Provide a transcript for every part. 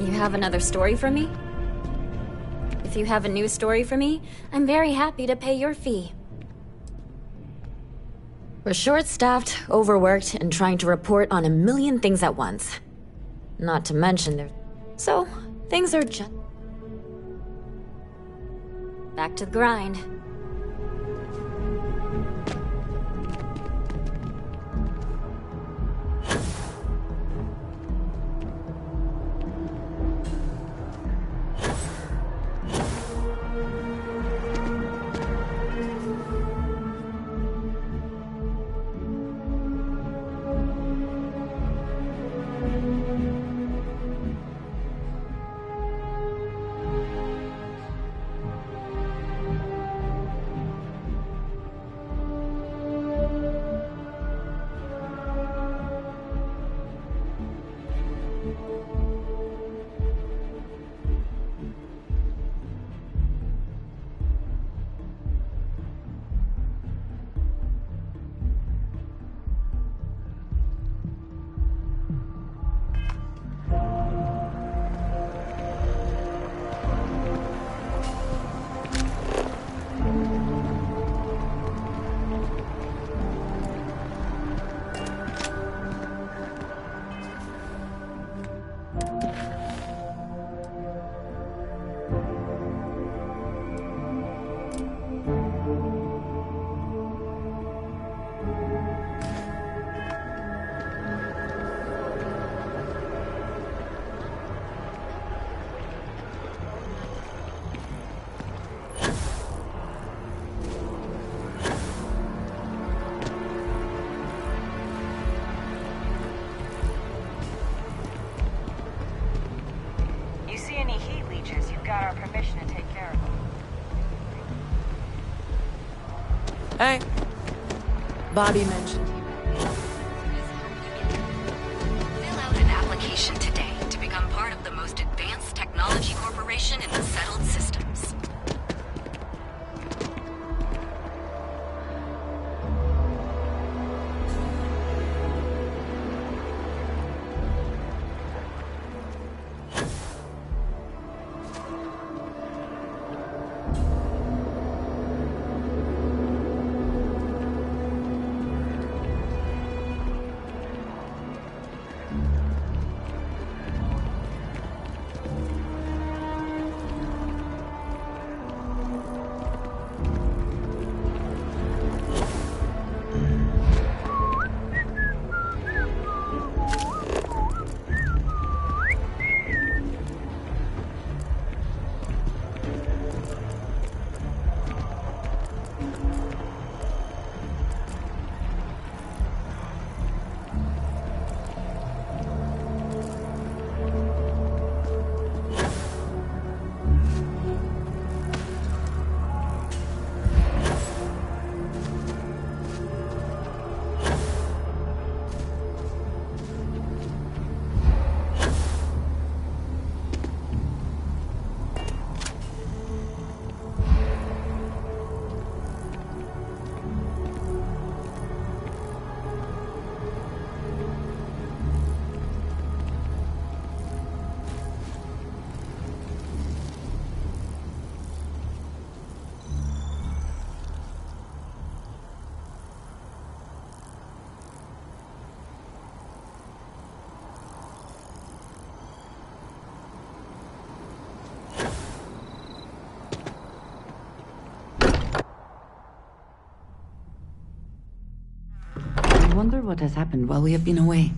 You have another story for me? If you have a new story for me, I'm very happy to pay your fee. We're short-staffed, overworked, and trying to report on a million things at once. Not to mention there's... So, things are just... back to the grind. Hey. Bobby mentioned you. Fill out an application today to become part of the most advanced technology corporation in the settled systems. I wonder what has happened while we have been away.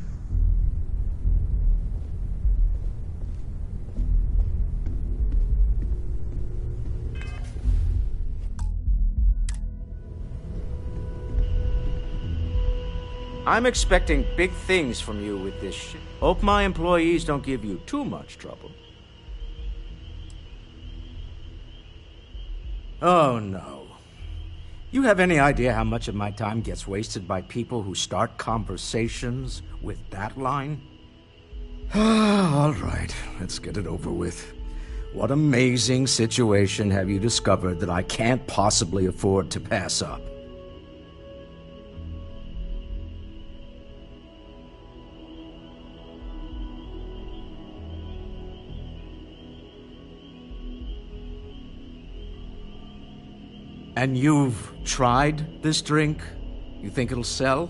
I'm expecting big things from you with this shit. Hope my employees don't give you too much trouble. Oh, no. You have any idea how much of my time gets wasted by people who start conversations with that line? All right, let's get it over with. What amazing situation have you discovered that I can't possibly afford to pass up? And you've tried this drink? You think it'll sell?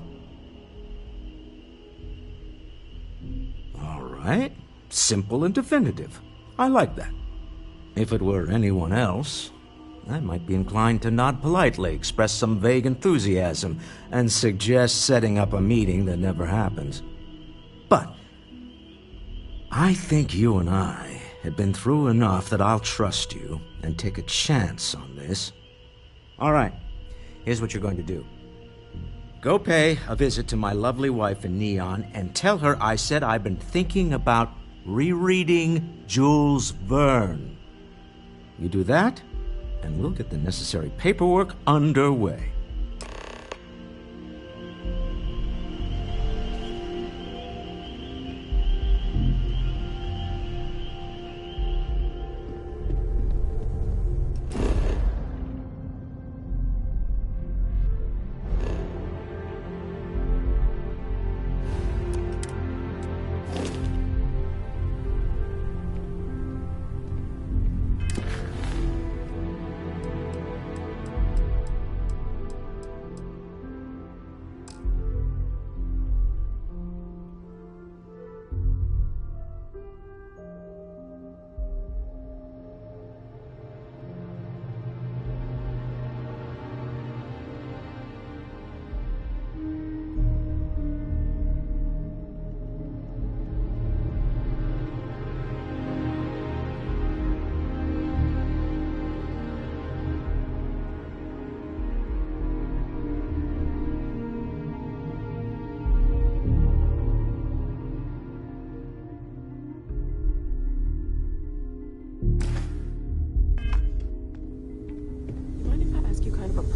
All right. Simple and definitive. I like that. If it were anyone else, I might be inclined to nod politely, express some vague enthusiasm, and suggest setting up a meeting that never happens. But I think you and I have been through enough that I'll trust you and take a chance on this. All right, here's what you're going to do. Go pay a visit to my lovely wife in Neon and tell her I said I've been thinking about rereading Jules Verne. You do that, and we'll get the necessary paperwork underway.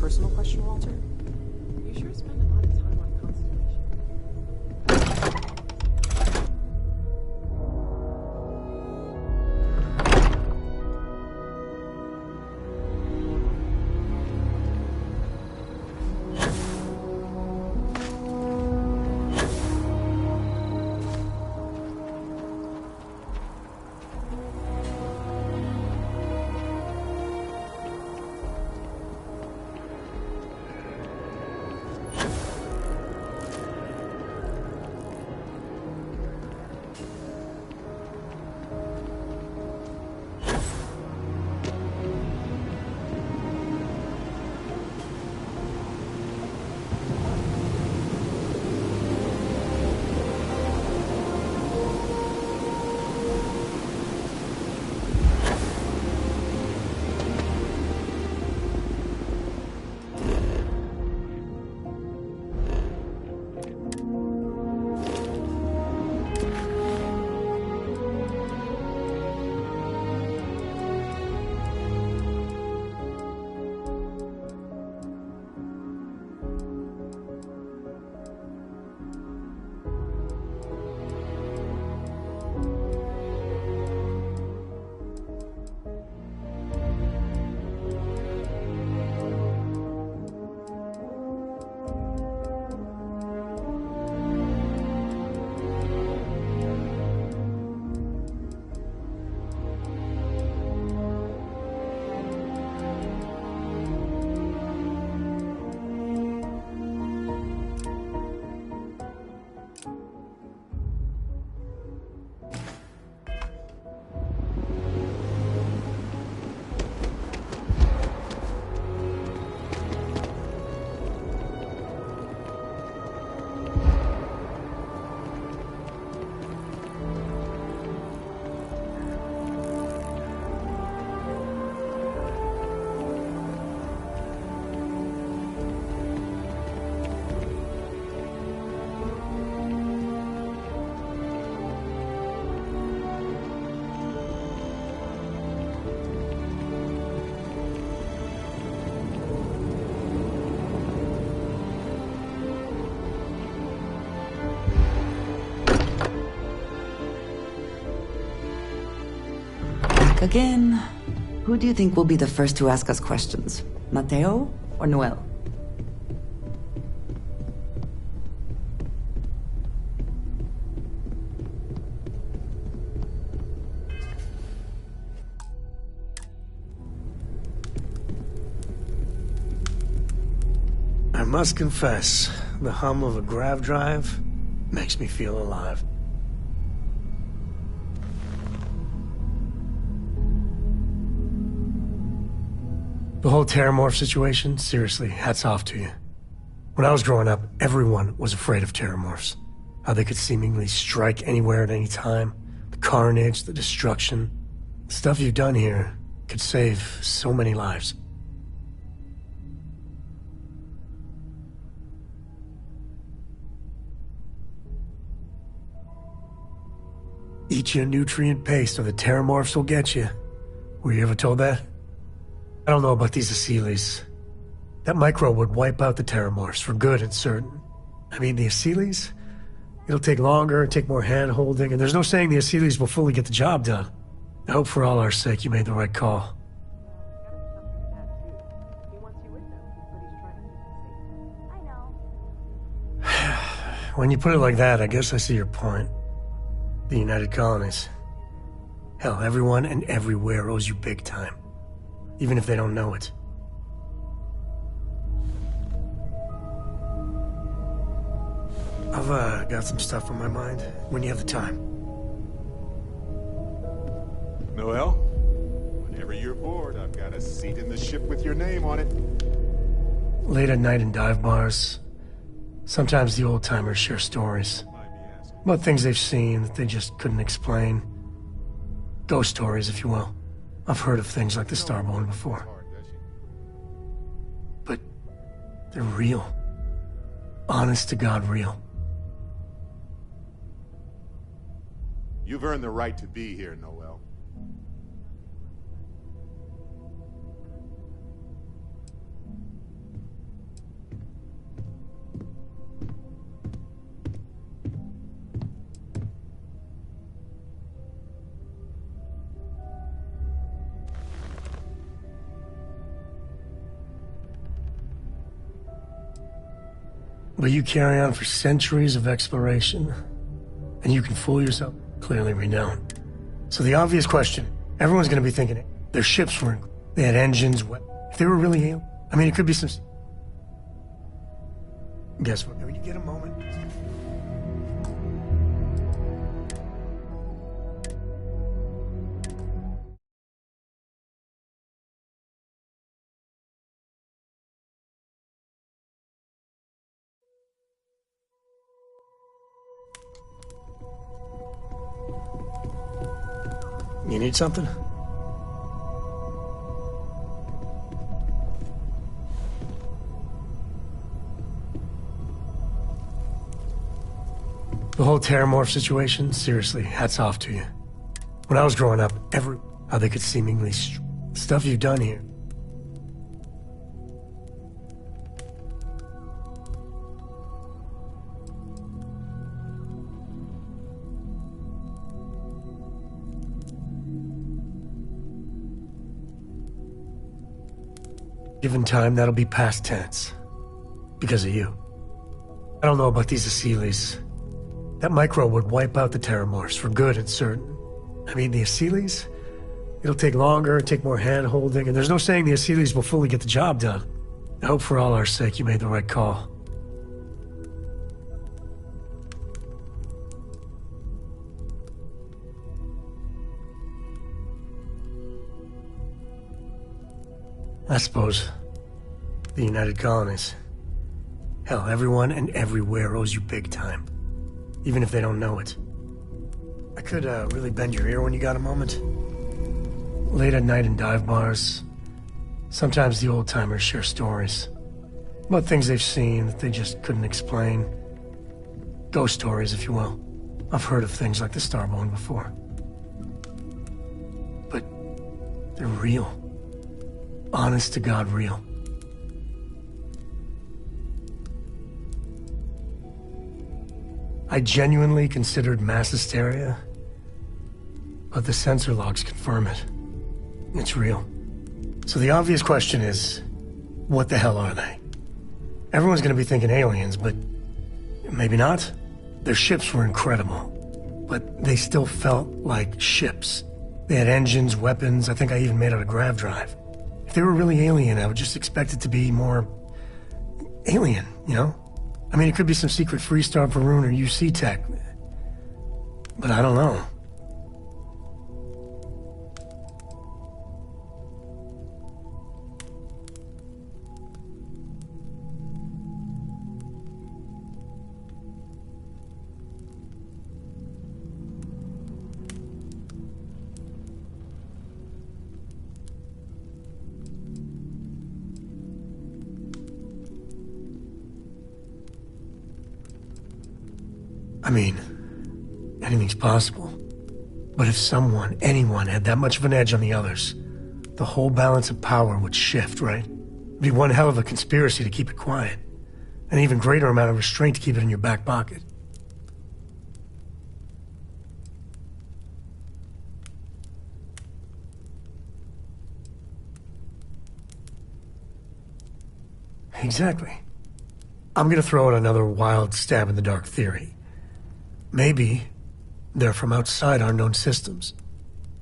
Personal question, Walter? You sure spend a lot of time on constellation? Again, who do you think will be the first to ask us questions? Mateo or Noel? must confess, the hum of a grav drive makes me feel alive. The whole Terramorph situation, seriously, hats off to you. When I was growing up, everyone was afraid of Terramorphs. How they could seemingly strike anywhere at any time. The carnage, the destruction. The stuff you've done here could save so many lives. Eat your nutrient paste or the Terramorphs will get you. Were you ever told that? I don't know about these Asylees. That microbe would wipe out the Terramorphs for good and certain. I mean, the Asylees? It'll take longer, take more hand-holding, and there's no saying the Asylees will fully get the job done. I hope for all our sake you made the right call. When you put it like that, I guess I see your point. The United Colonies. Hell, everyone and everywhere owes you big time. Even if they don't know it. I've got some stuff on my mind, when you have the time. Noel, whenever you're bored, I've got a seat in the ship with your name on it. Late at night in dive bars, sometimes the old-timers share stories. About things they've seen that they just couldn't explain. Ghost stories, if you will. I've heard of things like the Starborn before. But they're real. Honest to God real. You've earned the right to be here, Noel. But you carry on for centuries of exploration, and you can fool yourself. Clearly we don't. So the obvious question, everyone's gonna be thinking, their ships were, they had engines, if they were really alien, I mean, it could be some... Guess what, when you get a moment... You need something? The whole Terramorph situation, seriously, hats off to you. When I was growing up, how they could seemingly stuff you've done here. Given time, that'll be past tense. Because of you. I don't know about these Asylees. That microbe would wipe out the Terramorphs for good and certain. I mean, the Asylees? It'll take longer, take more hand-holding, and there's no saying the Asylees will fully get the job done. I hope for all our sake you made the right call. I suppose. The United Colonies. Hell, everyone and everywhere owes you big time. Even if they don't know it. I could really bend your ear when you got a moment. Late at night in dive bars, sometimes the old-timers share stories. About things they've seen that they just couldn't explain. Ghost stories, if you will. I've heard of things like the Starborn before. But they're real. Honest to God real. I genuinely considered mass hysteria, but the sensor logs confirm it. It's real. So the obvious question is, what the hell are they? Everyone's gonna be thinking aliens, but maybe not. Their ships were incredible, but they still felt like ships. They had engines, weapons, I think I even made out a grav drive. If they were really alien, I would just expect it to be more alien, you know? I mean, it could be some secret Freestar Varun or UC tech. But I don't know. I mean, anything's possible. But if someone, anyone, had that much of an edge on the others, the whole balance of power would shift, right? It'd be one hell of a conspiracy to keep it quiet. An even greater amount of restraint to keep it in your back pocket. Exactly. I'm gonna throw out another wild stab in the dark theory. Maybe they're from outside our known systems.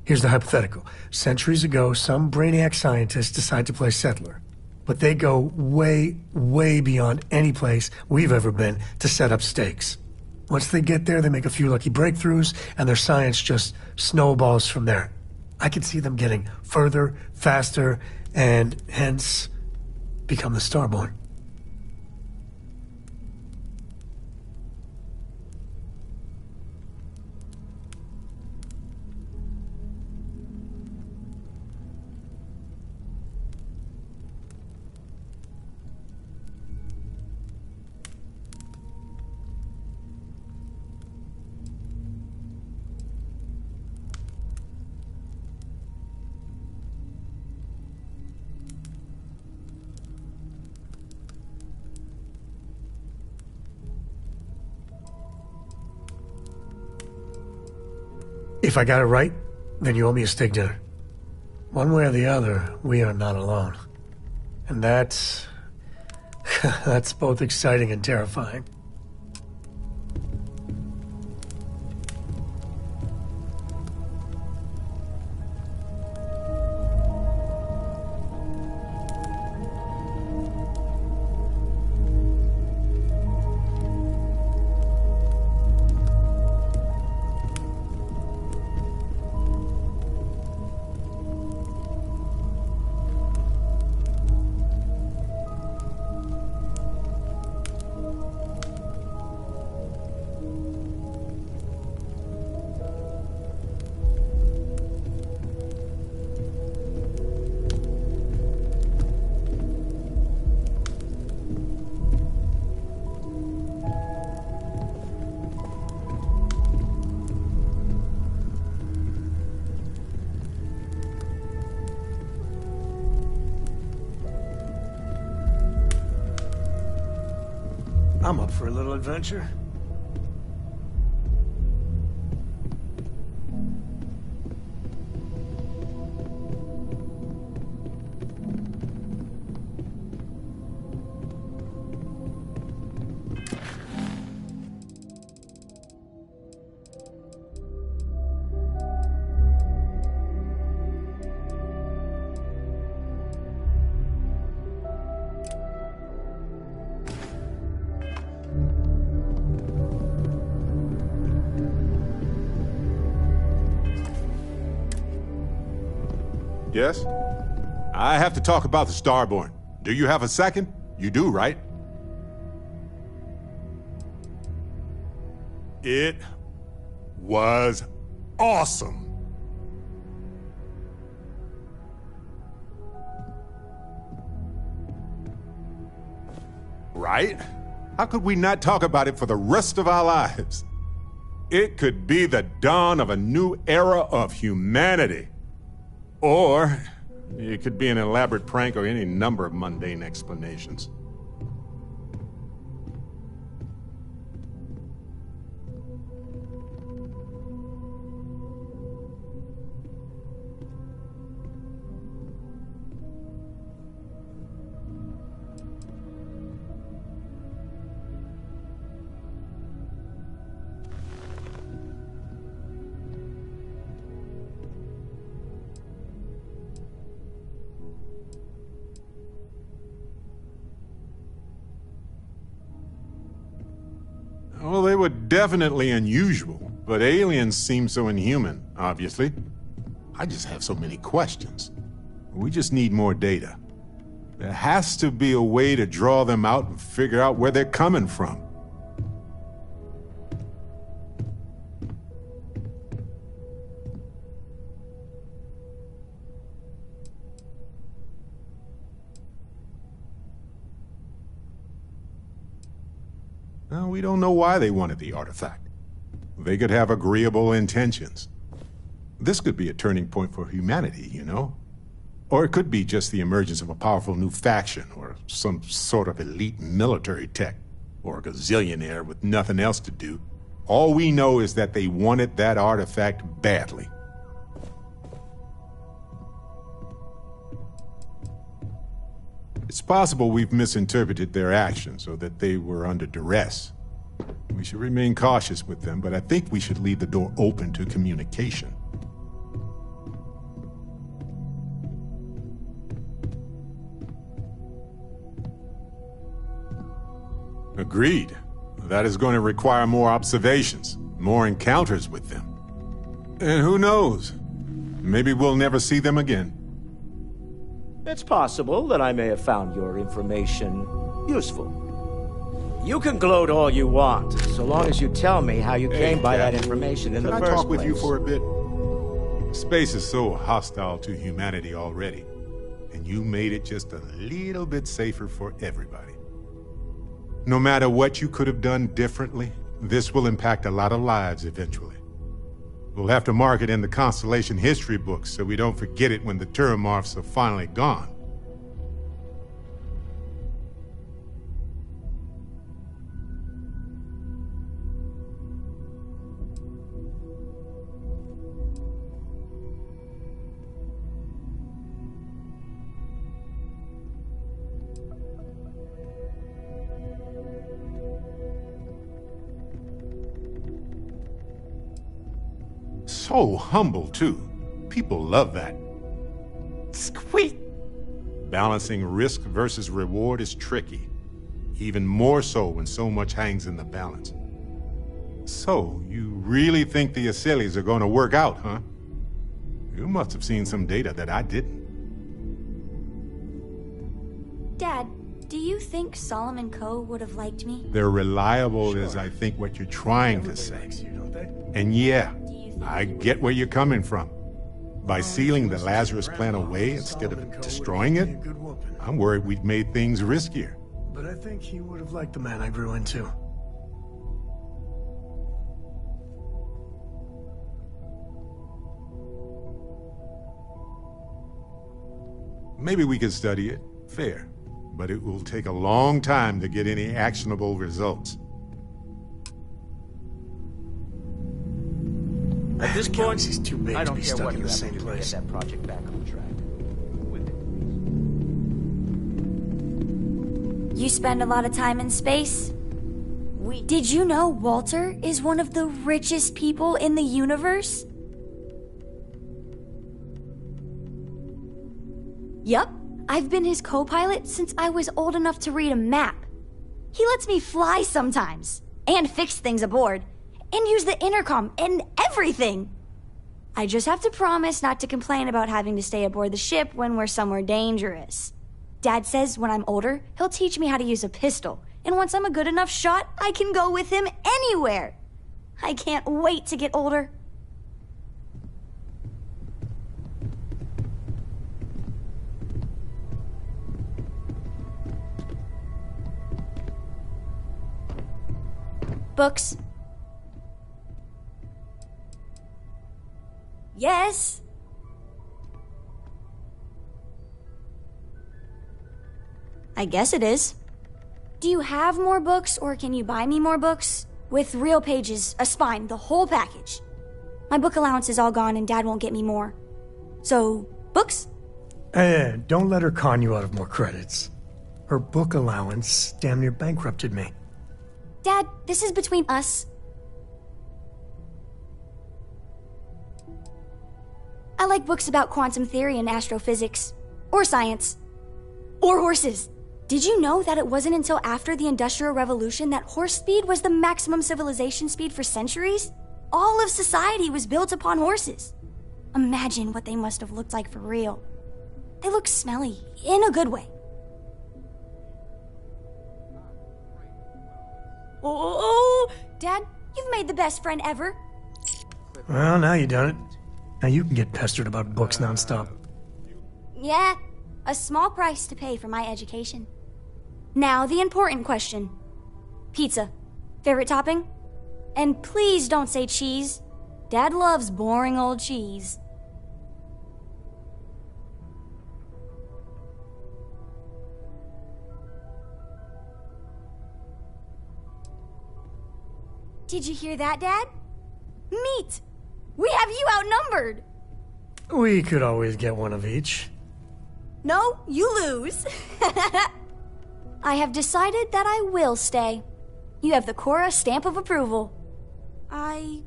Here's the hypothetical. Centuries ago, some brainiac scientists decide to play settler. But they go way, way beyond any place we've ever been to set up stakes. Once they get there, they make a few lucky breakthroughs, and their science just snowballs from there. I can see them getting further, faster, and hence become the Starborn. If I got it right, then you owe me a steak dinner. One way or the other, we are not alone. And that's... that's both exciting and terrifying. I'm up for a little adventure. Yes? I have to talk about the Starborn. Do you have a second? You do, right? It was awesome. Right? How could we not talk about it for the rest of our lives? It could be the dawn of a new era of humanity. Or it could be an elaborate prank or any number of mundane explanations. were definitely unusual, but aliens seem so inhuman, obviously. I just have so many questions. We just need more data. There has to be a way to draw them out and figure out where they're coming from. Well, we don't know why they wanted the artifact. They could have agreeable intentions. This could be a turning point for humanity, you know? Or it could be just the emergence of a powerful new faction, or some sort of elite military tech, or a gazillionaire with nothing else to do. All we know is that they wanted that artifact badly. It's possible we've misinterpreted their actions, or that they were under duress. We should remain cautious with them, but I think we should leave the door open to communication. Agreed. That is going to require more observations, more encounters with them. And who knows? Maybe we'll never see them again. It's possible that I may have found your information useful. You can gloat all you want, so long as you tell me how you came by that information in the first place. Can I talk with you for a bit? Space is so hostile to humanity already, and you made it just a little bit safer for everybody. No matter what you could have done differently, this will impact a lot of lives eventually. We'll have to mark it in the Constellation history books so we don't forget it when the Terramorphs are finally gone. So humble, too. People love that. Squeak! Balancing risk versus reward is tricky. Even more so when so much hangs in the balance. So, you really think the Asylees are going to work out, huh? You must have seen some data that I didn't. Dad, do you think Solomon Coe would have liked me? They're reliable is, I think, what you're trying to say. And yeah, I get where you're coming from. By sealing the Lazarus plan away instead of destroying it, I'm worried we've made things riskier. But I think he would have liked the man I grew into. Maybe we could study it, fair. But it will take a long time to get any actionable results. At this point, He's too big I to don't be care stuck what in you the have to same do to get place. that project back on track. With it. You spend a lot of time in space? Did you know Walter is one of the richest people in the universe? Yup, I've been his co-pilot since I was old enough to read a map. He lets me fly sometimes, and fix things aboard, and use the intercom and everything. I just have to promise not to complain about having to stay aboard the ship when we're somewhere dangerous. Dad says when I'm older, he'll teach me how to use a pistol, and once I'm a good enough shot, I can go with him anywhere. I can't wait to get older. Books. Yes. I guess it is. Do you have more books, or can you buy me more books? With real pages, a spine, the whole package. My book allowance is all gone and Dad won't get me more. So, books? Don't let her con you out of more credits. Her book allowance damn near bankrupted me. Dad, this is between us. I like books about quantum theory and astrophysics. Or science. Or horses. Did you know that it wasn't until after the Industrial Revolution that horse speed was the maximum civilization speed for centuries? All of society was built upon horses. Imagine what they must have looked like for real. They look smelly, in a good way. Oh, Dad, you've made the best friend ever. Well, now you done it. Now you can get pestered about books nonstop. Yeah, a small price to pay for my education. Now, the important question. Pizza. Favorite topping? And please don't say cheese. Dad loves boring old cheese. Did you hear that, Dad? Meat! We have you outnumbered! We could always get one of each. No, you lose. I have decided that I will stay. You have the Cora stamp of approval. I,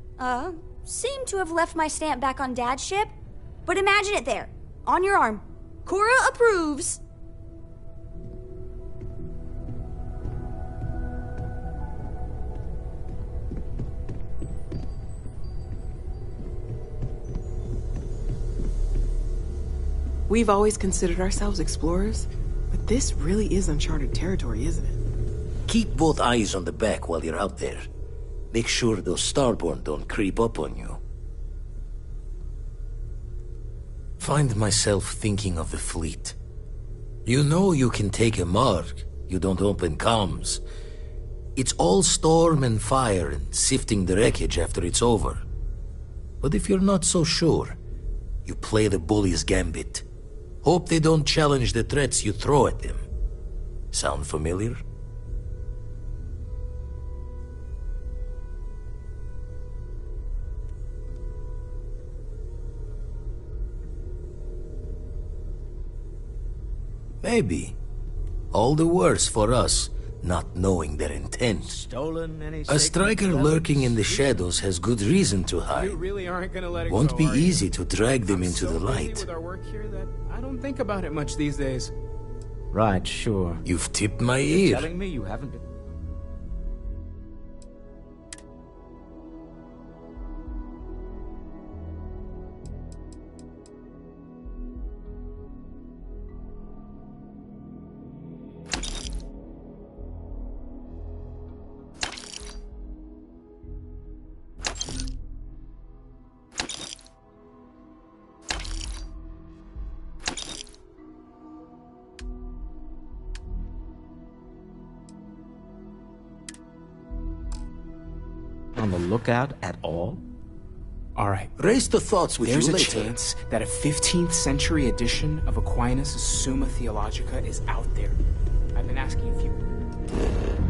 seem to have left my stamp back on Dad's ship, but imagine it there, on your arm. Cora approves. We've always considered ourselves explorers, but this really is uncharted territory, isn't it? Keep both eyes on the back while you're out there. Make sure those Starborn don't creep up on you. Find myself thinking of the fleet. You know you can take a mark, you don't open comms. It's all storm and fire and sifting the wreckage after it's over. But if you're not so sure, you play the bully's gambit. Hope they don't challenge the threats you throw at them. Sound familiar? Maybe. All the worse for us, not knowing their intent. Stolen any A striker sacred lurking in the relics? shadows has good reason to hide. You really aren't gonna let it Won't go, be are you? easy to drag them I'm into so the busy light. with our work here that I don't think about it much these days. Right, sure. You've tipped my ear. Telling me you haven't been... on the lookout at all? All right. Raise the thoughts with There's you a later. chance that a 15th century edition of Aquinas' Summa Theologica is out there. I've been asking a few...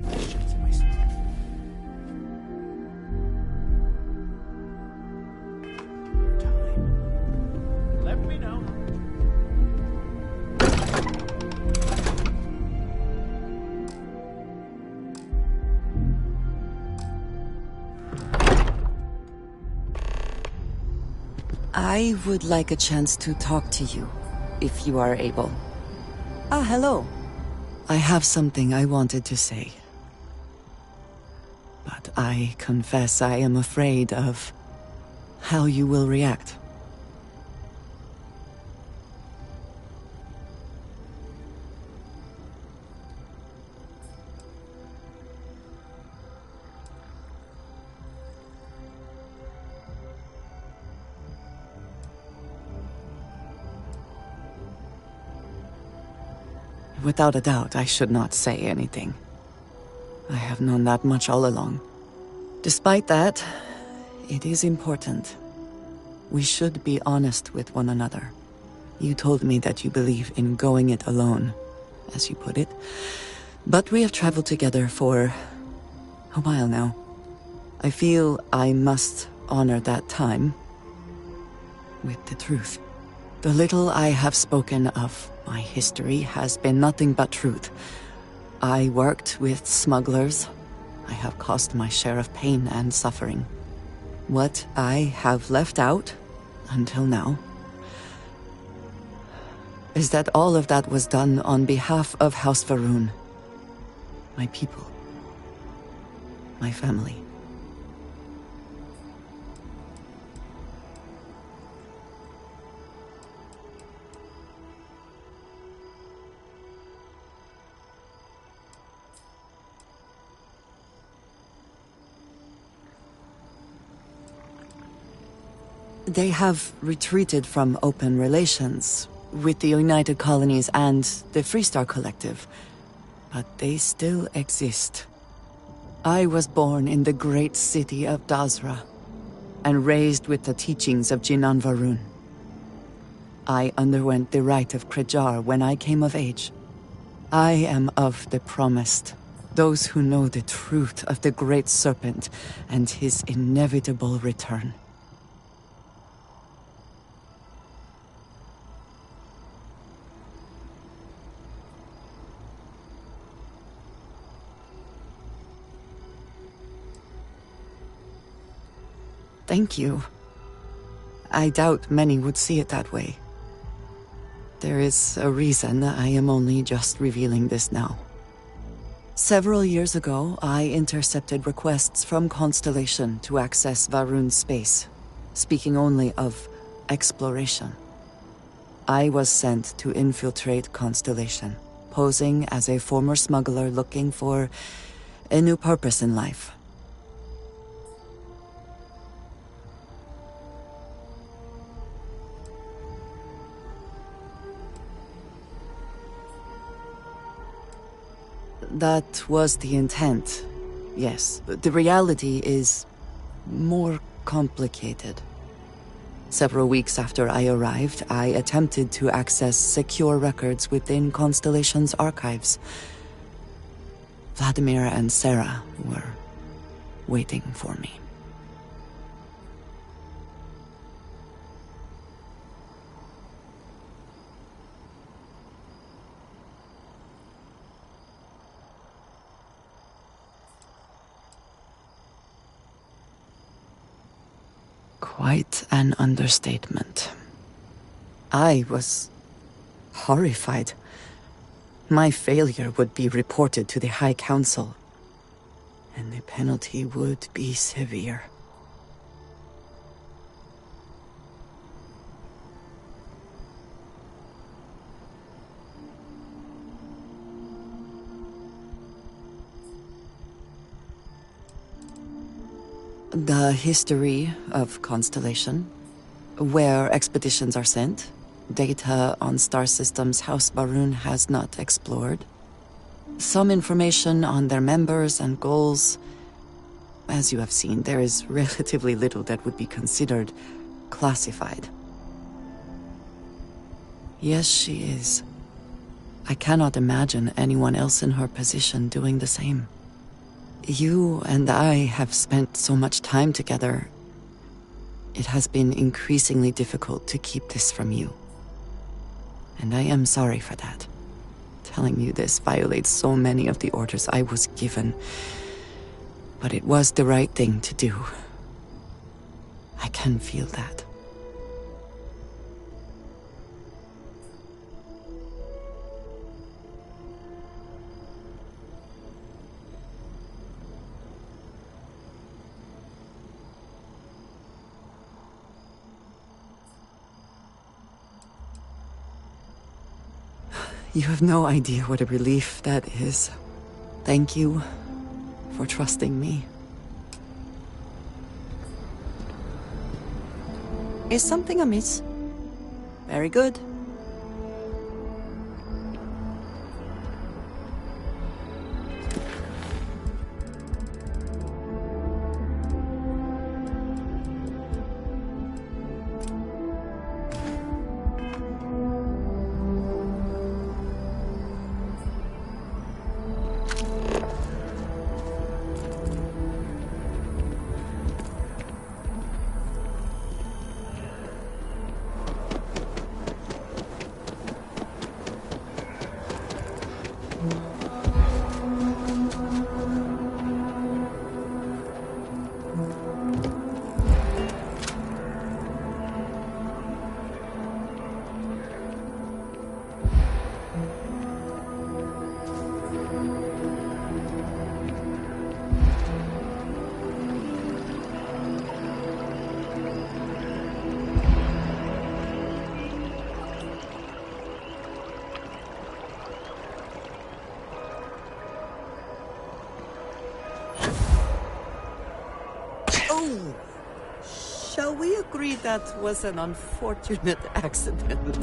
questions in my sleep. Your time. Let me know. I would like a chance to talk to you, if you are able. Ah, hello. I have something I wanted to say. But I confess I am afraid of how you will react. Without a doubt, I should not say anything. I have known that much all along. Despite that, it is important. We should be honest with one another. You told me that you believe in going it alone, as you put it. But we have traveled together for a while now. I feel I must honor that time with the truth. The little I have spoken of my history has been nothing but truth. I worked with smugglers. I have caused my share of pain and suffering. What I have left out, until now, is that all of that was done on behalf of House Va'ruun. My people. My family. They have retreated from open relations with the United Colonies and the Freestar Collective, but they still exist. I was born in the great city of Dazra, and raised with the teachings of Jinan Va'ruun. I underwent the rite of Krejar when I came of age. I am of the promised, those who know the truth of the Great Serpent and his inevitable return. Thank you. I doubt many would see it that way. There is a reason I am only just revealing this now. Several years ago, I intercepted requests from Constellation to access Va'ruun's space, speaking only of exploration. I was sent to infiltrate Constellation, posing as a former smuggler looking for a new purpose in life. That was the intent, yes. The reality is more complicated. Several weeks after I arrived, I attempted to access secure records within Constellation's archives. Vladimir and Sarah were waiting for me. Quite an understatement. I was horrified. My failure would be reported to the High Council, and the penalty would be severe. The history of Constellation, where expeditions are sent, data on star systems House Va'ruun has not explored, some information on their members and goals. As you have seen, there is relatively little that would be considered classified. Yes, she is. I cannot imagine anyone else in her position doing the same. You and I have spent so much time together. It has been increasingly difficult to keep this from you. And I am sorry for that. Telling you this violates so many of the orders I was given. But it was the right thing to do. I can feel that. You have no idea what a relief that is. Thank you for trusting me. Is something amiss? Very good. Oh! Shall we agree that was an unfortunate accident?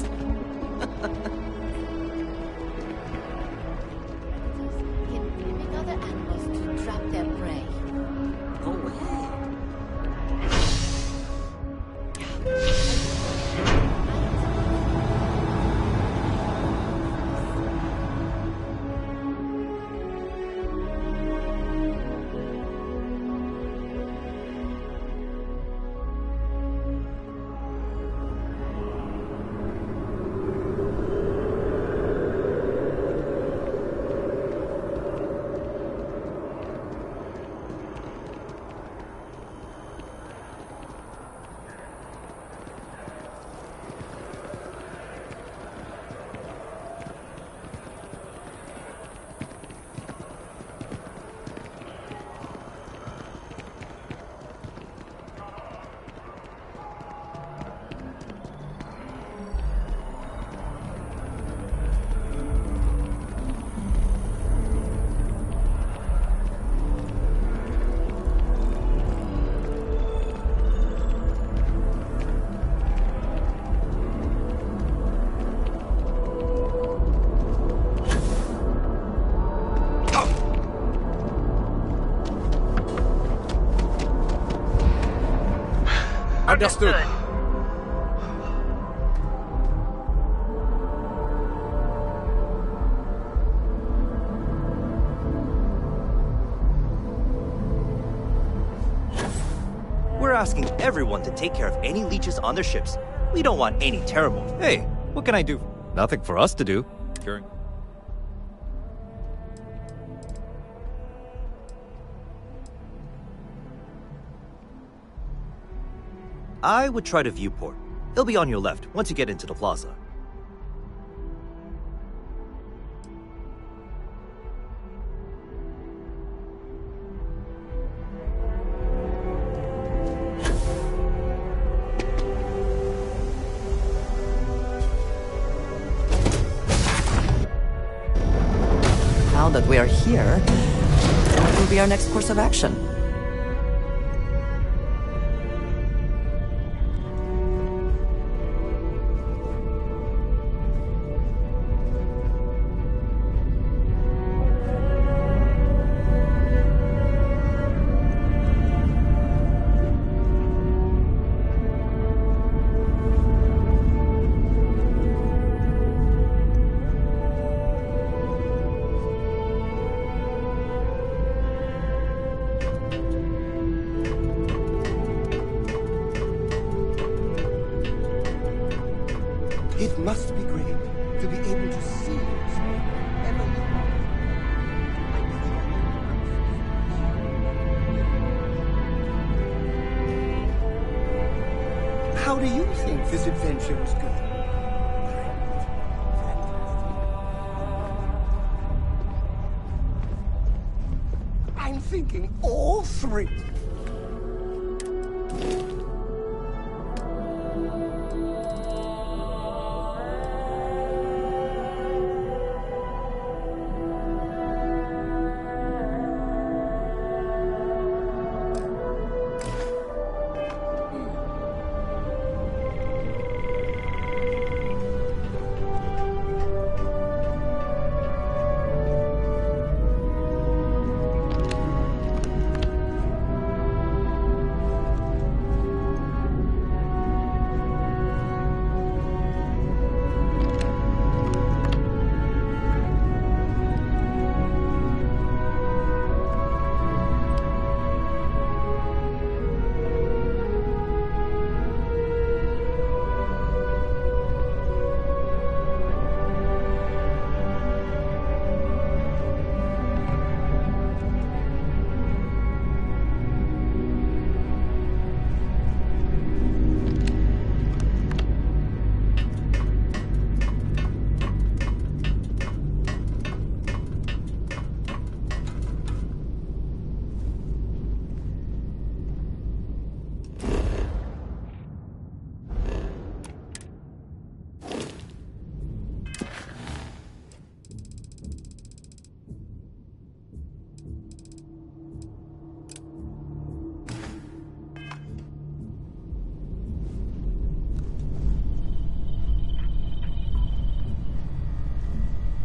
Giving other animals to trap their prey. Go ahead. Understood. We're asking everyone to take care of any leeches on their ships. We don't want any terrible. Hey, what can I do? Nothing for us to do. I would try to viewport. It'll be on your left once you get into the plaza. Now that we are here, what will be our next course of action? It must be great to be able to see whatever you want. How do you think this adventure is going? I'm thinking all three.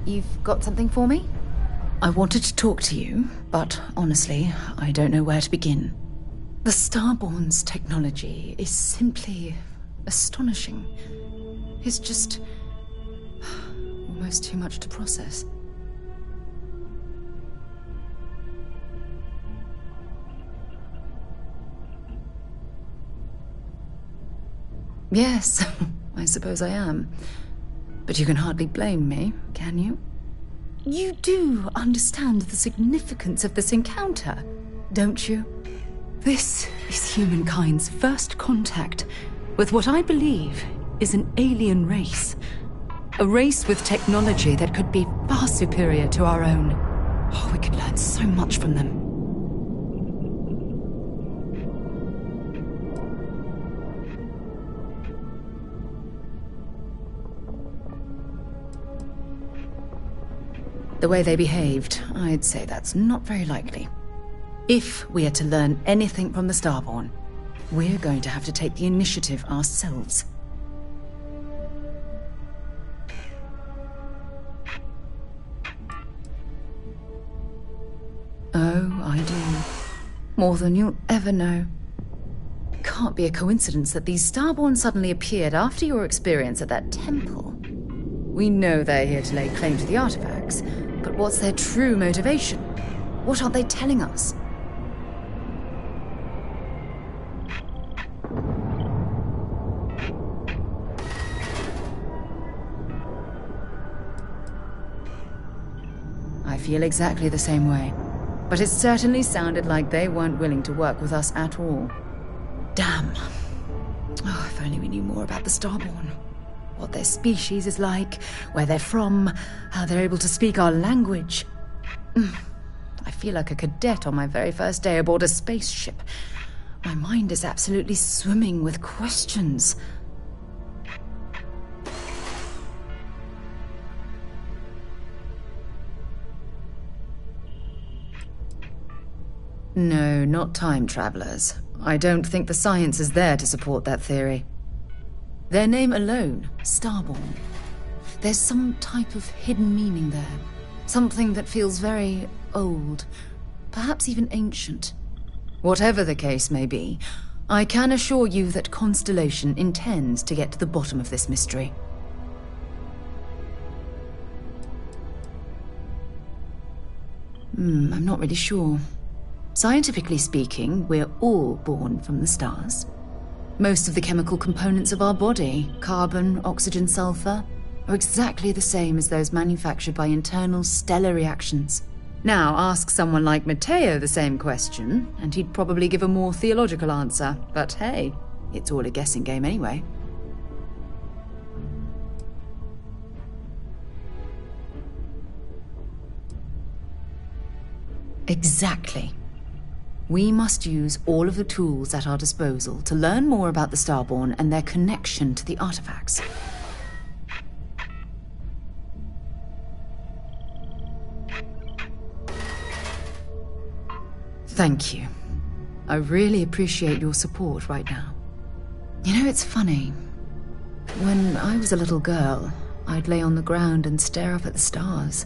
You've got something for me? I wanted to talk to you, but honestly, I don't know where to begin. The Starborn's technology is simply astonishing. It's just almost too much to process. Yes, I suppose I am. But you can hardly blame me, can you? You do understand the significance of this encounter, don't you? This is humankind's first contact with what I believe is an alien race. A race with technology that could be far superior to our own. Oh, we could learn so much from them. The way they behaved, I'd say that's not very likely. If we are to learn anything from the Starborn, we're going to have to take the initiative ourselves. Oh, I do. More than you'll ever know. It can't be a coincidence that these Starborn suddenly appeared after your experience at that temple. We know they're here to lay claim to the artifacts, but what's their true motivation? What aren't they telling us? I feel exactly the same way. But it certainly sounded like they weren't willing to work with us at all. Damn. Oh, if only we knew more about the Starborn. What their species is like, where they're from, how they're able to speak our language. I feel like a cadet on my very first day aboard a spaceship. My mind is absolutely swimming with questions. No, not time travelers. I don't think the science is there to support that theory. Their name alone, Starborn. There's some type of hidden meaning there. Something that feels very old, perhaps even ancient. Whatever the case may be, I can assure you that Constellation intends to get to the bottom of this mystery. I'm not really sure. Scientifically speaking, we're all born from the stars. Most of the chemical components of our body, carbon, oxygen, sulfur, are exactly the same as those manufactured by internal stellar reactions. Now, ask someone like Matteo the same question, and he'd probably give a more theological answer. But hey, it's all a guessing game anyway. Exactly. We must use all of the tools at our disposal to learn more about the Starborn and their connection to the artifacts. Thank you. I really appreciate your support right now. You know, it's funny. When I was a little girl, I'd lay on the ground and stare up at the stars.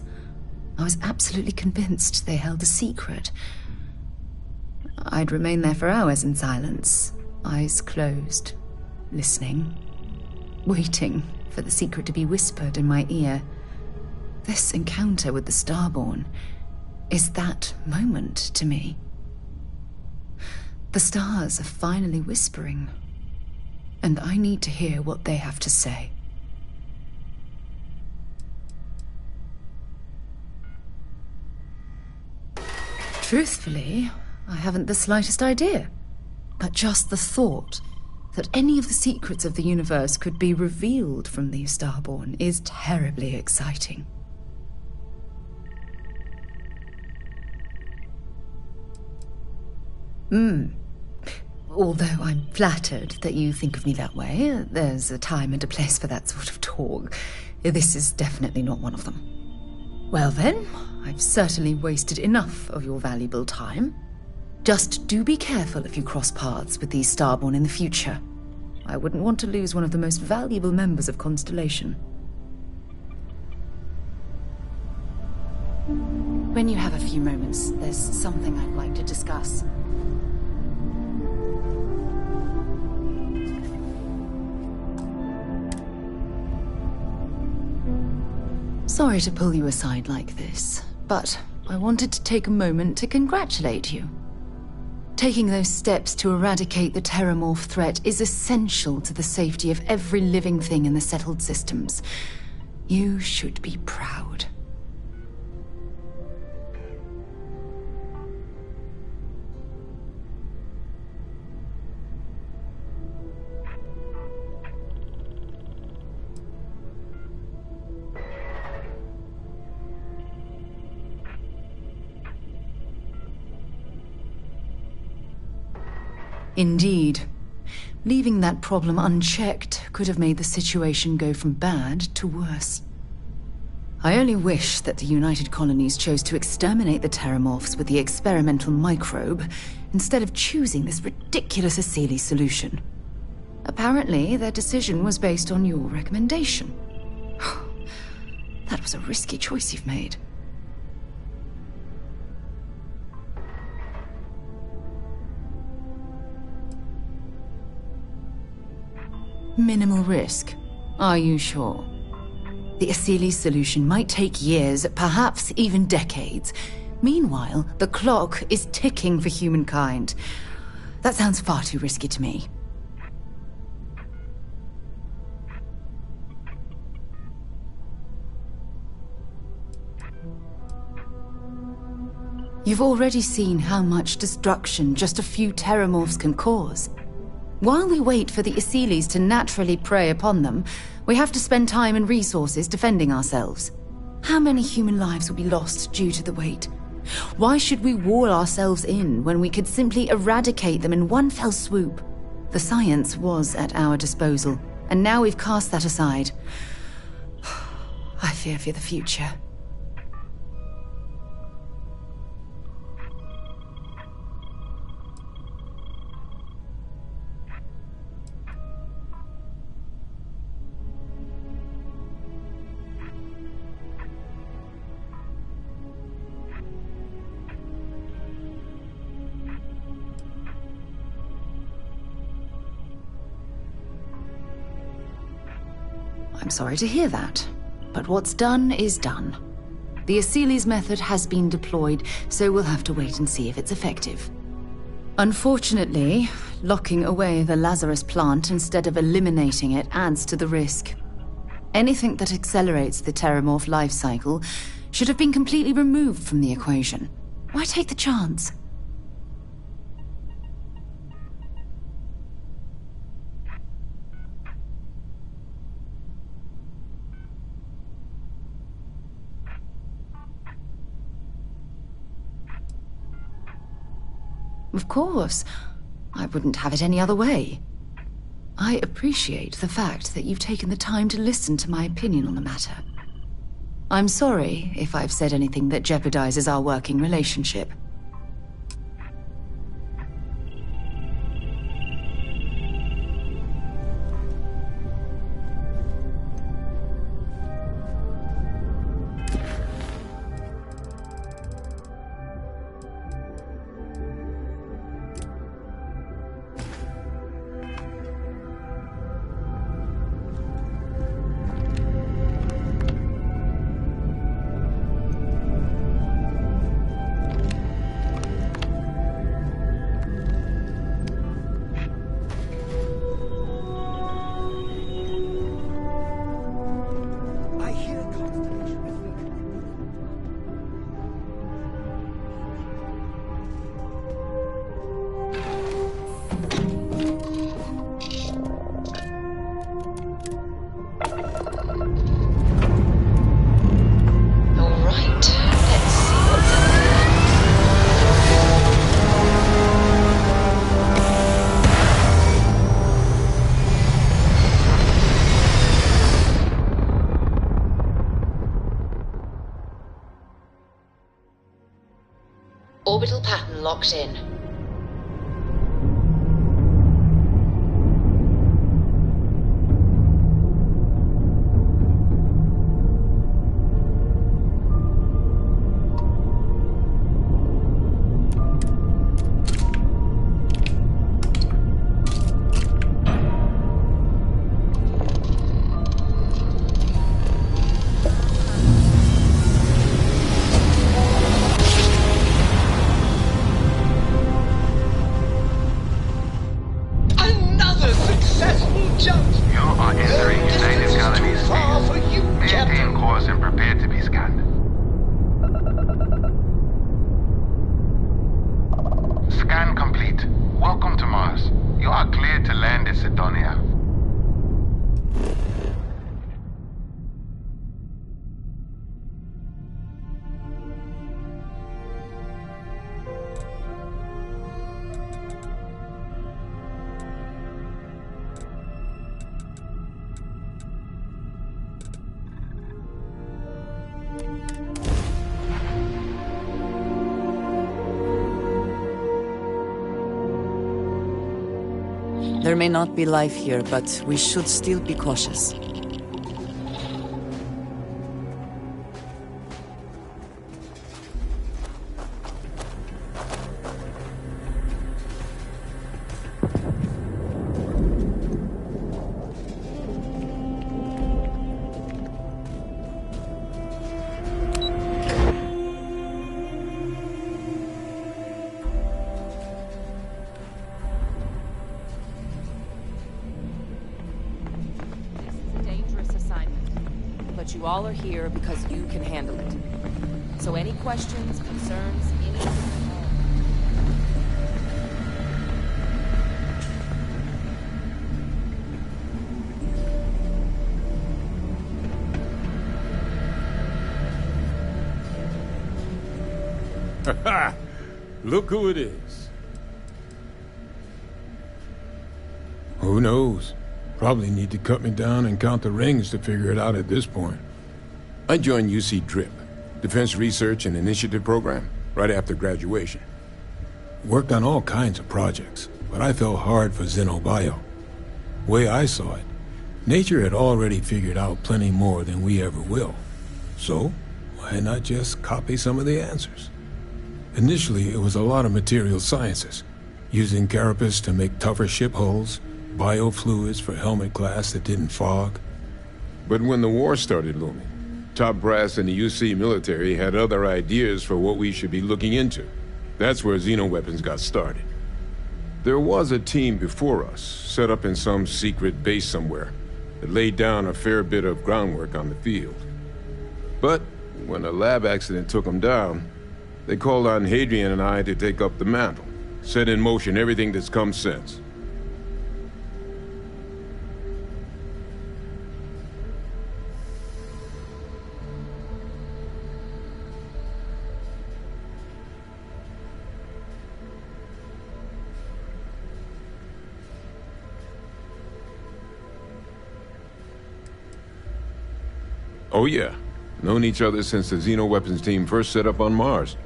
I was absolutely convinced they held a secret. I'd remain there for hours in silence, eyes closed, listening, waiting for the secret to be whispered in my ear. This encounter with the Starborn is that moment to me. The stars are finally whispering, and I need to hear what they have to say. Truthfully, I haven't the slightest idea. But just the thought that any of the secrets of the universe could be revealed from these Starborn is terribly exciting. Although I'm flattered that you think of me that way, there's a time and a place for that sort of talk. This is definitely not one of them. Well then, I've certainly wasted enough of your valuable time. Just do be careful if you cross paths with these Starborn in the future. I wouldn't want to lose one of the most valuable members of Constellation. When you have a few moments, there's something I'd like to discuss. Sorry to pull you aside like this, but I wanted to take a moment to congratulate you. Taking those steps to eradicate the Terramorph threat is essential to the safety of every living thing in the settled systems. You should be proud. Indeed. Leaving that problem unchecked could have made the situation go from bad to worse. I only wish that the United Colonies chose to exterminate the Terramorphs with the experimental microbe, instead of choosing this ridiculous Asili solution. Apparently, their decision was based on your recommendation. That was a risky choice you've made. Minimal risk. Are you sure? The Asili solution might take years, perhaps even decades. Meanwhile, the clock is ticking for humankind. That sounds far too risky to me. You've already seen how much destruction just a few Terramorphs can cause. While we wait for the Asilis to naturally prey upon them, we have to spend time and resources defending ourselves. How many human lives will be lost due to the wait? Why should we wall ourselves in when we could simply eradicate them in one fell swoop? The science was at our disposal, and now we've cast that aside. I fear for the future. I'm sorry to hear that, but what's done is done. The Asili's method has been deployed, so we'll have to wait and see if it's effective. Unfortunately, locking away the Lazarus plant instead of eliminating it adds to the risk. Anything that accelerates the Terramorph life cycle should have been completely removed from the equation. Why take the chance? Of course. I wouldn't have it any other way. I appreciate the fact that you've taken the time to listen to my opinion on the matter. I'm sorry if I've said anything that jeopardizes our working relationship. Orbital pattern locked in. just You are entering United Colonies space. Maintain course and prepare to be scanned. Scan complete. Welcome to Mars. You are cleared to land at Sidonia. There may not be life here, but we should still be cautious. You all are here because you can handle it. So any questions, concerns, anything at all? Look who it is. Who knows? Probably need to cut me down and count the rings to figure it out at this point. I joined UC DRIP, Defense Research and Initiative Program, right after graduation. Worked on all kinds of projects, but I fell hard for Xenobio. Way I saw it, nature had already figured out plenty more than we ever will. So, why not just copy some of the answers? Initially, it was a lot of material sciences, using carapace to make tougher ship hulls, biofluids for helmet glass that didn't fog. But when the war started looming, top brass in the UC military had other ideas for what we should be looking into. That's where xenoweapons got started. There was a team before us, set up in some secret base somewhere, that laid down a fair bit of groundwork on the field. But when a lab accident took them down, they called on Hadrian and I to take up the mantle, set in motion everything that's come since. Oh yeah, known each other since the xenoweapons team first set up on Mars.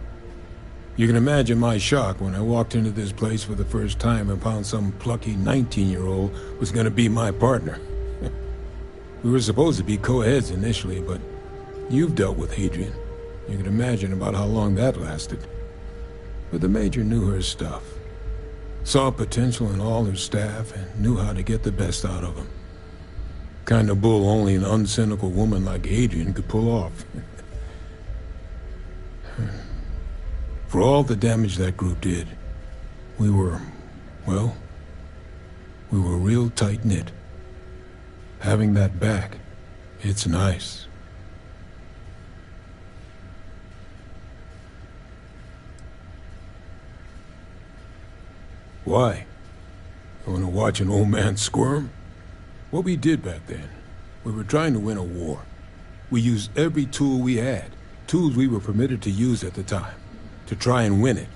You can imagine my shock when I walked into this place for the first time and found some plucky 19-year-old was gonna be my partner. We were supposed to be co-heads initially, but you've dealt with Hadrian. You can imagine about how long that lasted. But the Major knew her stuff. Saw potential in all her staff and knew how to get the best out of them. Kind of bull only an uncynical woman like Adrian could pull off. For all the damage that group did, we were real tight-knit. Having that back, it's nice. Why? You want to watch an old man squirm? What we did back then, we were trying to win a war. We used every tool we had, tools we were permitted to use at the time, to try and win it.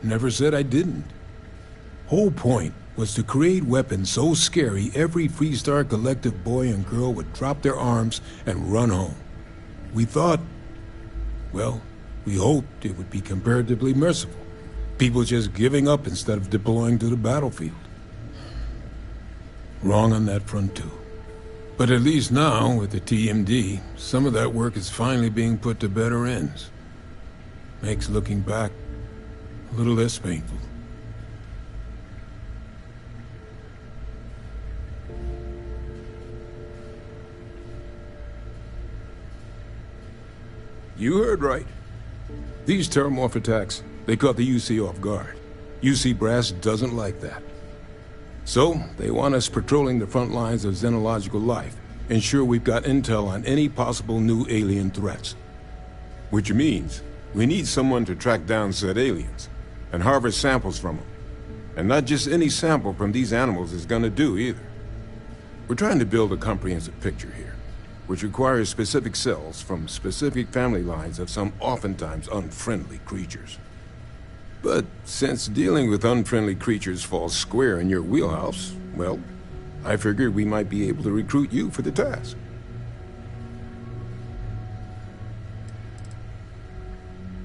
Never said I didn't. Whole point was to create weapons so scary every Freestar Collective boy and girl would drop their arms and run home. We thought, well, we hoped it would be comparatively merciful. People just giving up instead of deploying to the battlefield. Wrong on that front too. But at least now, with the TMD, some of that work is finally being put to better ends. Makes looking back a little less painful. You heard right. These terramorph attacks, they caught the UC off guard. UC Brass doesn't like that. So, they want us patrolling the front lines of xenological life, ensure we've got intel on any possible new alien threats. Which means, we need someone to track down said aliens, and harvest samples from them. And not just any sample from these animals is gonna do either. We're trying to build a comprehensive picture here, which requires specific cells from specific family lines of some oftentimes unfriendly creatures. But since dealing with unfriendly creatures falls square in your wheelhouse, well, I figured we might be able to recruit you for the task.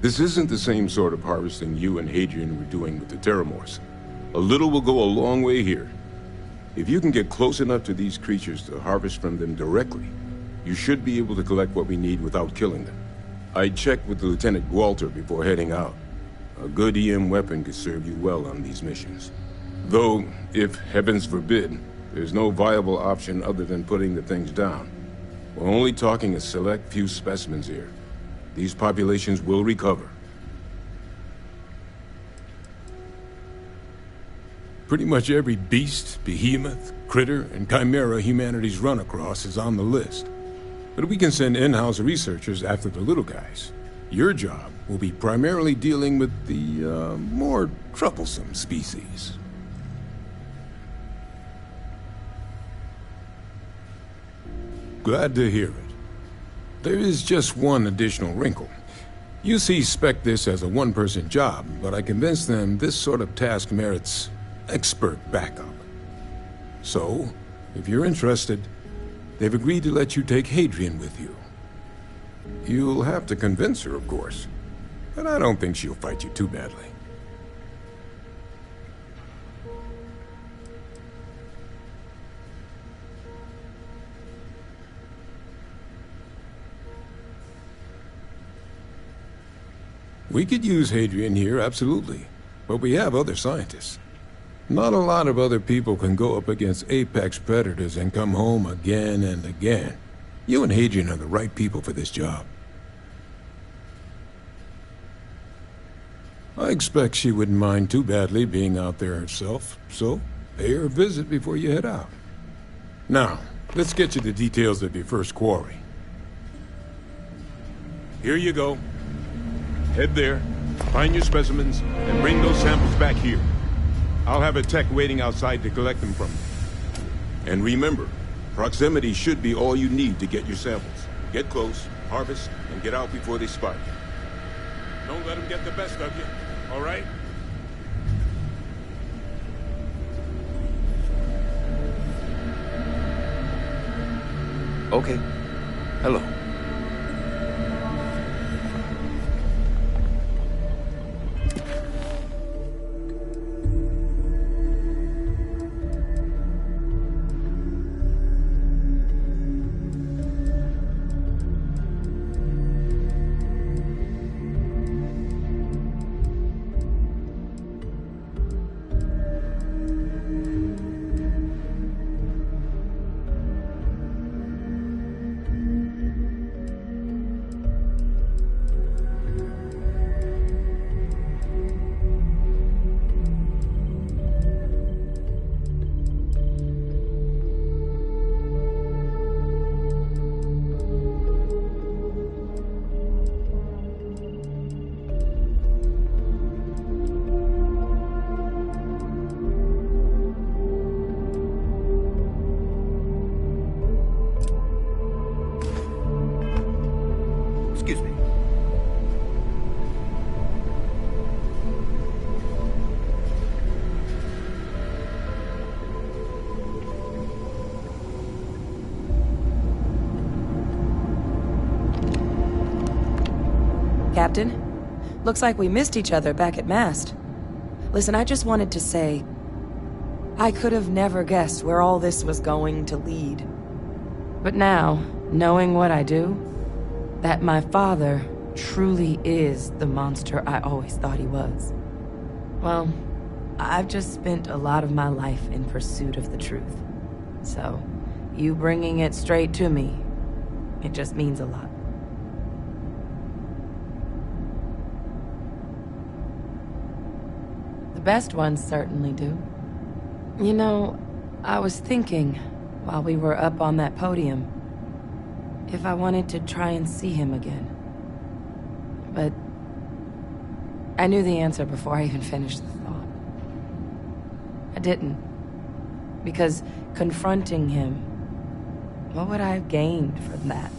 This isn't the same sort of harvesting you and Hadrian were doing with the Terramorphs. A little will go a long way here. If you can get close enough to these creatures to harvest from them directly, you should be able to collect what we need without killing them. I checked with Lieutenant Walter before heading out. A good EM weapon could serve you well on these missions. Though, if heavens forbid, there's no viable option other than putting the things down. We're only talking a select few specimens here. These populations will recover. Pretty much every beast, behemoth, critter, and chimera humanity's run across is on the list. But we can send in-house researchers after the little guys. Your job will be primarily dealing with the, more troublesome species. Glad to hear it. There is just one additional wrinkle. UC spec'd this as a one-person job, but I convinced them this sort of task merits expert backup. So, if you're interested, they've agreed to let you take Hadrian with you. You'll have to convince her, of course, but I don't think she'll fight you too badly. We could use Hadrian here, absolutely, but we have other scientists. Not a lot of other people can go up against apex predators and come home again and again. You and Hadrian are the right people for this job. I expect she wouldn't mind too badly being out there herself, so pay her a visit before you head out. Now, let's get you the details of your first quarry. Here you go. Head there, find your specimens, and bring those samples back here. I'll have a tech waiting outside to collect them from you. And remember, proximity should be all you need to get your samples. Get close, harvest, and get out before they spot you. Don't let them get the best of you, all right? Okay. Hello. Excuse me. Captain, looks like we missed each other back at Mast. Listen, I just wanted to say, I could have never guessed where all this was going to lead. But now, knowing what I do, that my father truly is the monster I always thought he was, well, I've just spent a lot of my life in pursuit of the truth. So, you bringing it straight to me, it just means a lot. The best ones certainly do. You know, I was thinking, while we were up on that podium, if I wanted to try and see him again. But I knew the answer before I even finished the thought. I didn't. Because confronting him, what would I have gained from that?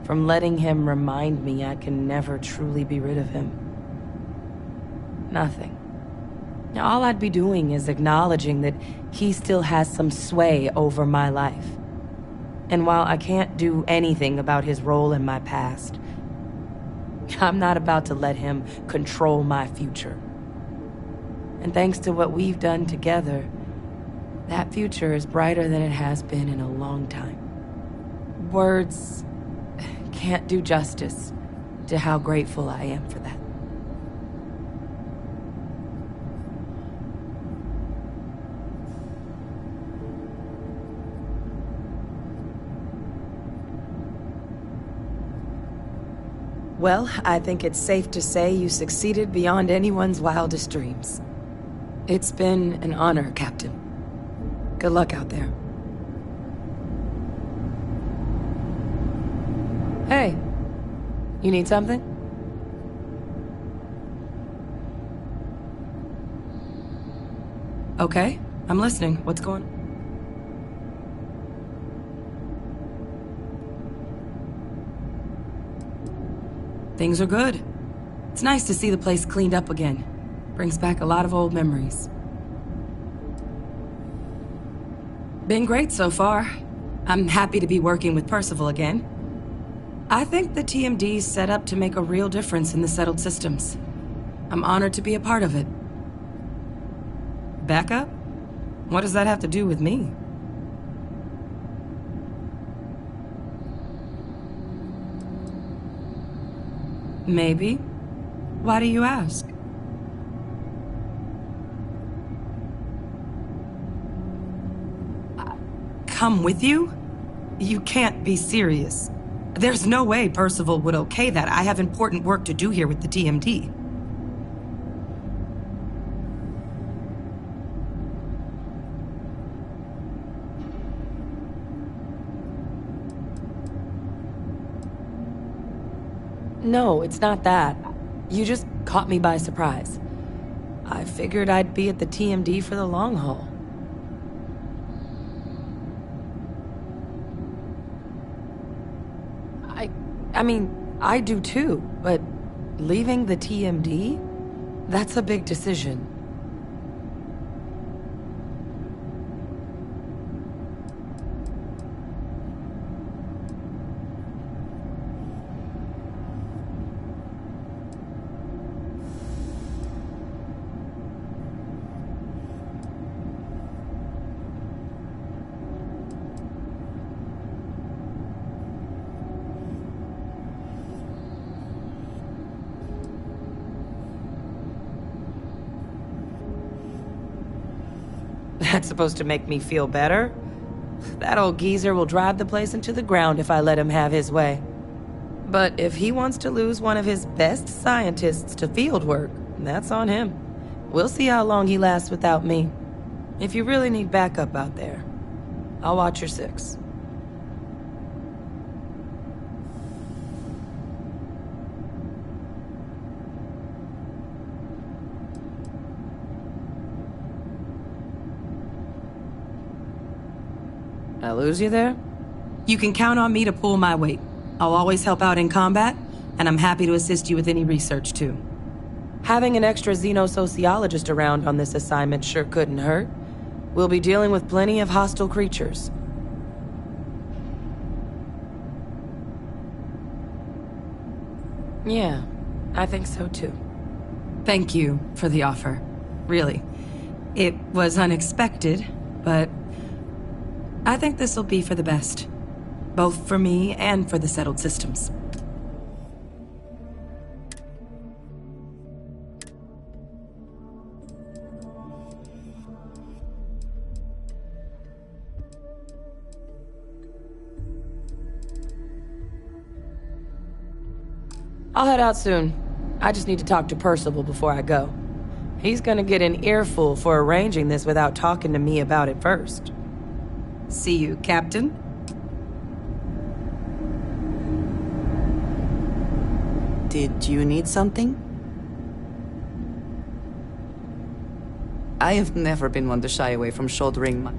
From letting him remind me I can never truly be rid of him? Nothing. Now, all I'd be doing is acknowledging that he still has some sway over my life. And while I can't do anything about his role in my past, I'm not about to let him control my future. And thanks to what we've done together, that future is brighter than it has been in a long time. Words can't do justice to how grateful I am for that. Well, I think it's safe to say you succeeded beyond anyone's wildest dreams. It's been an honor, Captain. Good luck out there. Hey, you need something? Okay, I'm listening. What's going on? Things are good. It's nice to see the place cleaned up again. Brings back a lot of old memories. Been great so far. I'm happy to be working with Percival again. I think the TMD's set up to make a real difference in the settled systems. I'm honored to be a part of it. Backup? What does that have to do with me? Maybe. Why do you ask? Come with you? You can't be serious. There's no way Percival would okay that. I have important work to do here with the TMD. No, it's not that. You just caught me by surprise. I figured I'd be at the TMD for the long haul. I mean, I do too, but leaving the TMD? That's a big decision. That's supposed to make me feel better? That old geezer will drive the place into the ground if I let him have his way. But if he wants to lose one of his best scientists to field work, that's on him. We'll see how long he lasts without me. If you really need backup out there, I'll watch your six. I lose you there? You can count on me to pull my weight. I'll always help out in combat, and I'm happy to assist you with any research, too. Having an extra xenosociologist around on this assignment sure couldn't hurt. We'll be dealing with plenty of hostile creatures. Yeah, I think so, too. Thank you for the offer. Really. It was unexpected, but I think this'll be for the best. Both for me and for the settled systems. I'll head out soon. I just need to talk to Percival before I go. He's gonna get an earful for arranging this without talking to me about it first. See you, Captain. Did you need something? I have never been one to shy away from shouldering my...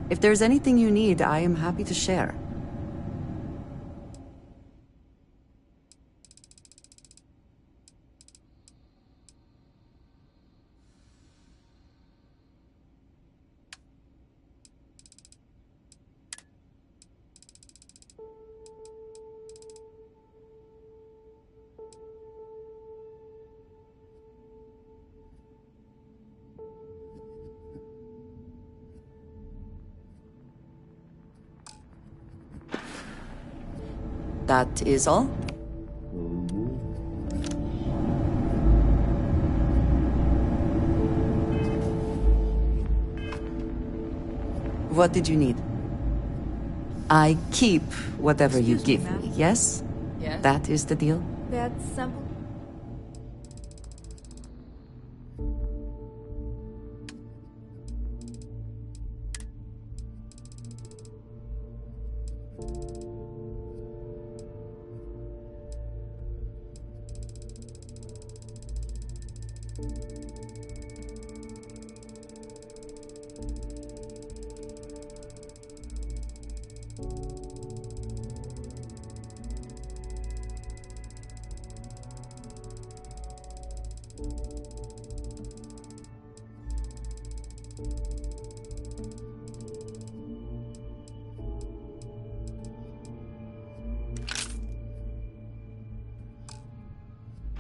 If there's anything you need, I am happy to share. That is all? What did you need? I keep whatever you give me, yes? Yes. That is the deal? That sample.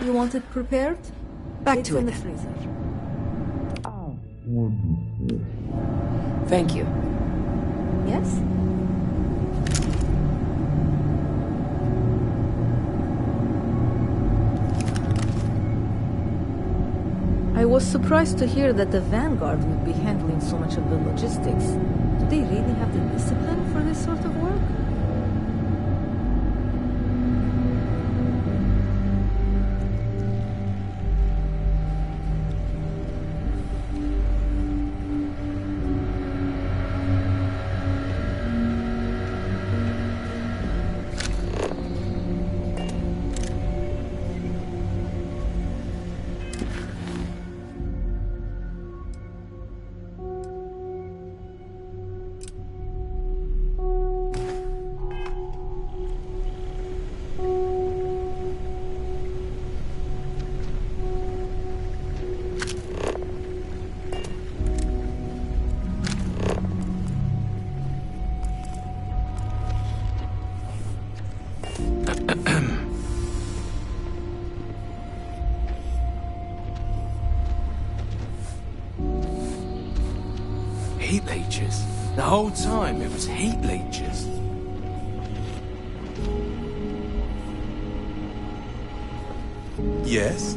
You want it prepared? Back It's to in it the then. freezer. Thank you. Yes? I was surprised to hear that the Vanguard would be handling so much of the logistics. Do they really have the discipline for this sort of work? heat leeches. The whole time it was heat leeches. Yes?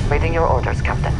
Waiting your orders, Captain.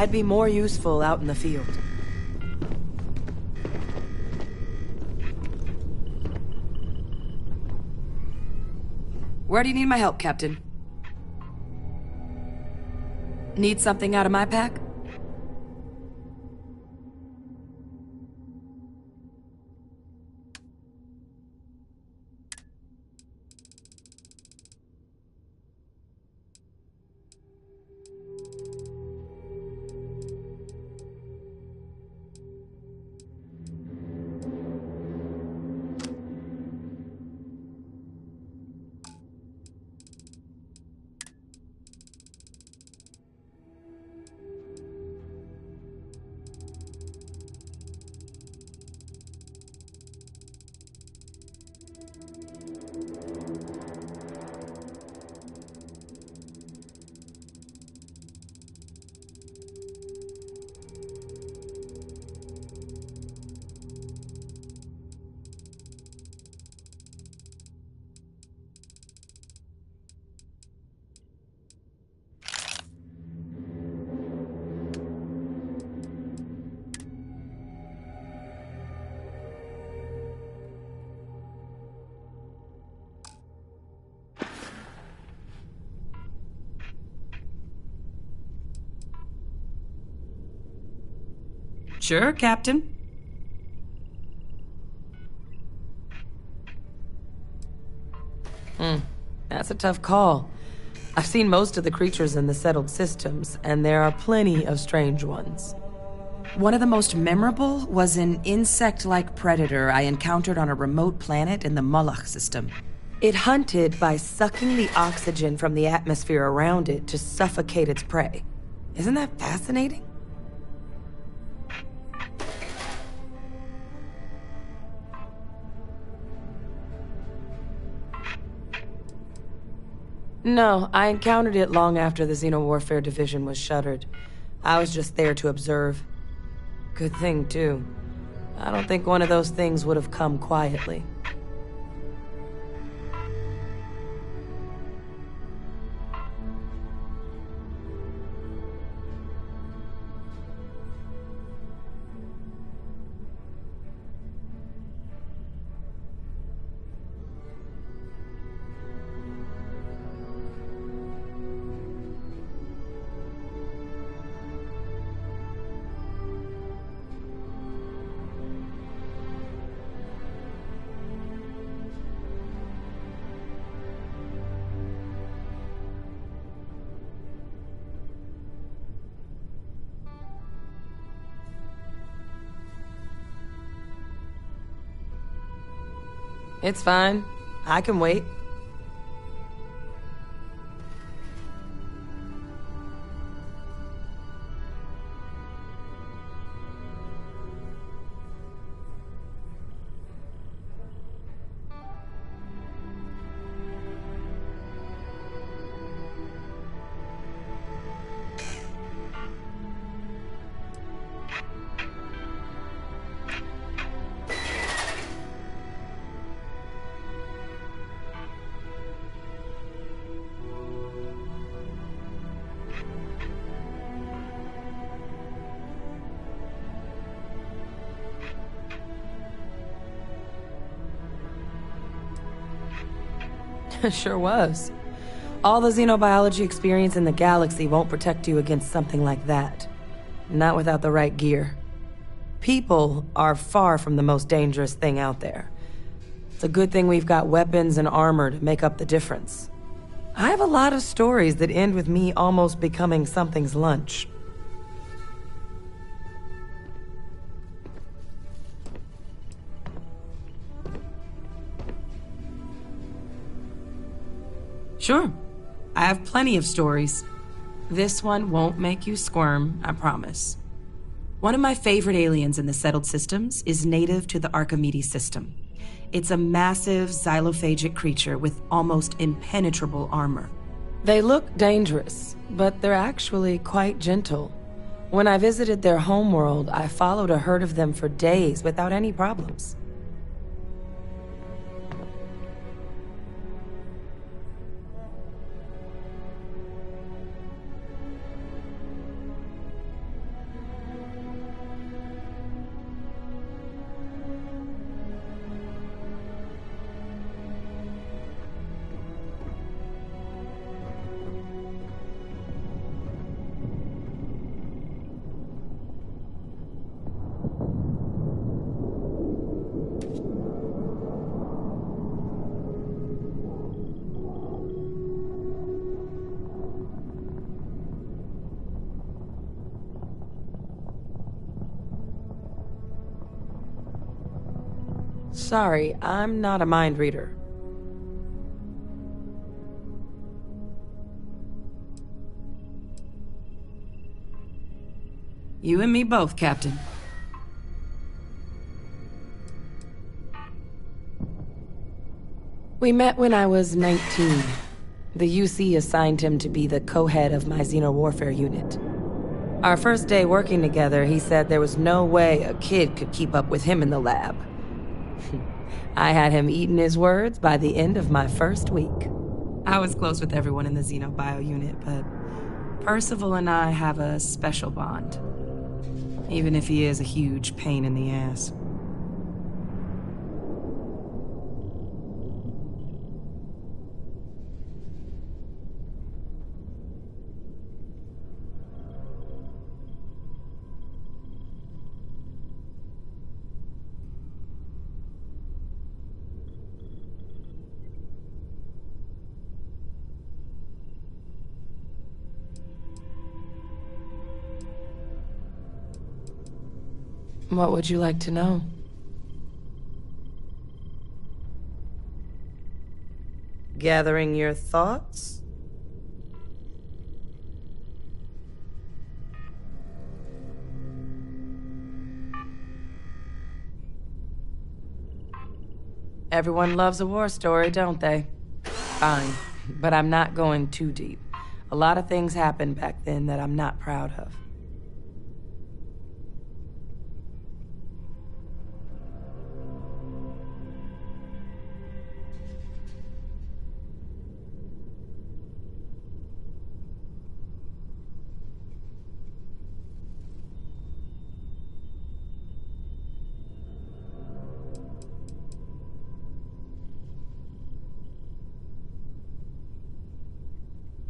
I'd be more useful out in the field. Where do you need my help, Captain? Need something out of my pack? Sure, Captain. That's a tough call. I've seen most of the creatures in the settled systems, and there are plenty of strange ones. One of the most memorable was an insect-like predator I encountered on a remote planet in the Moloch system. It hunted by sucking the oxygen from the atmosphere around it to suffocate its prey. Isn't that fascinating? No, I encountered it long after the Xenowarfare Division was shuttered. I was just there to observe. Good thing, too. I don't think one of those things would have come quietly. It's fine. I can wait. Sure was. All the xenobiology experience in the galaxy won't protect you against something like that. Not without the right gear. People are far from the most dangerous thing out there. It's a good thing we've got weapons and armor to make up the difference. I have a lot of stories that end with me almost becoming something's lunch. Sure. I have plenty of stories. This one won't make you squirm, I promise. One of my favorite aliens in the settled systems is native to the Archimedes system. It's a massive xylophagic creature with almost impenetrable armor. They look dangerous, but they're actually quite gentle. When I visited their homeworld, I followed a herd of them for days without any problems. Sorry, I'm not a mind reader. You and me both, Captain. We met when I was 19. The UC assigned him to be the co-head of my Xenowarfare unit. Our first day working together, he said there was no way a kid could keep up with him in the lab. I had him eating his words by the end of my first week. I was close with everyone in the Xenobio unit, but Percival and I have a special bond. Even if he is a huge pain in the ass. What would you like to know? Gathering your thoughts? Everyone loves a war story, don't they? Fine, but I'm not going too deep. A lot of things happened back then that I'm not proud of.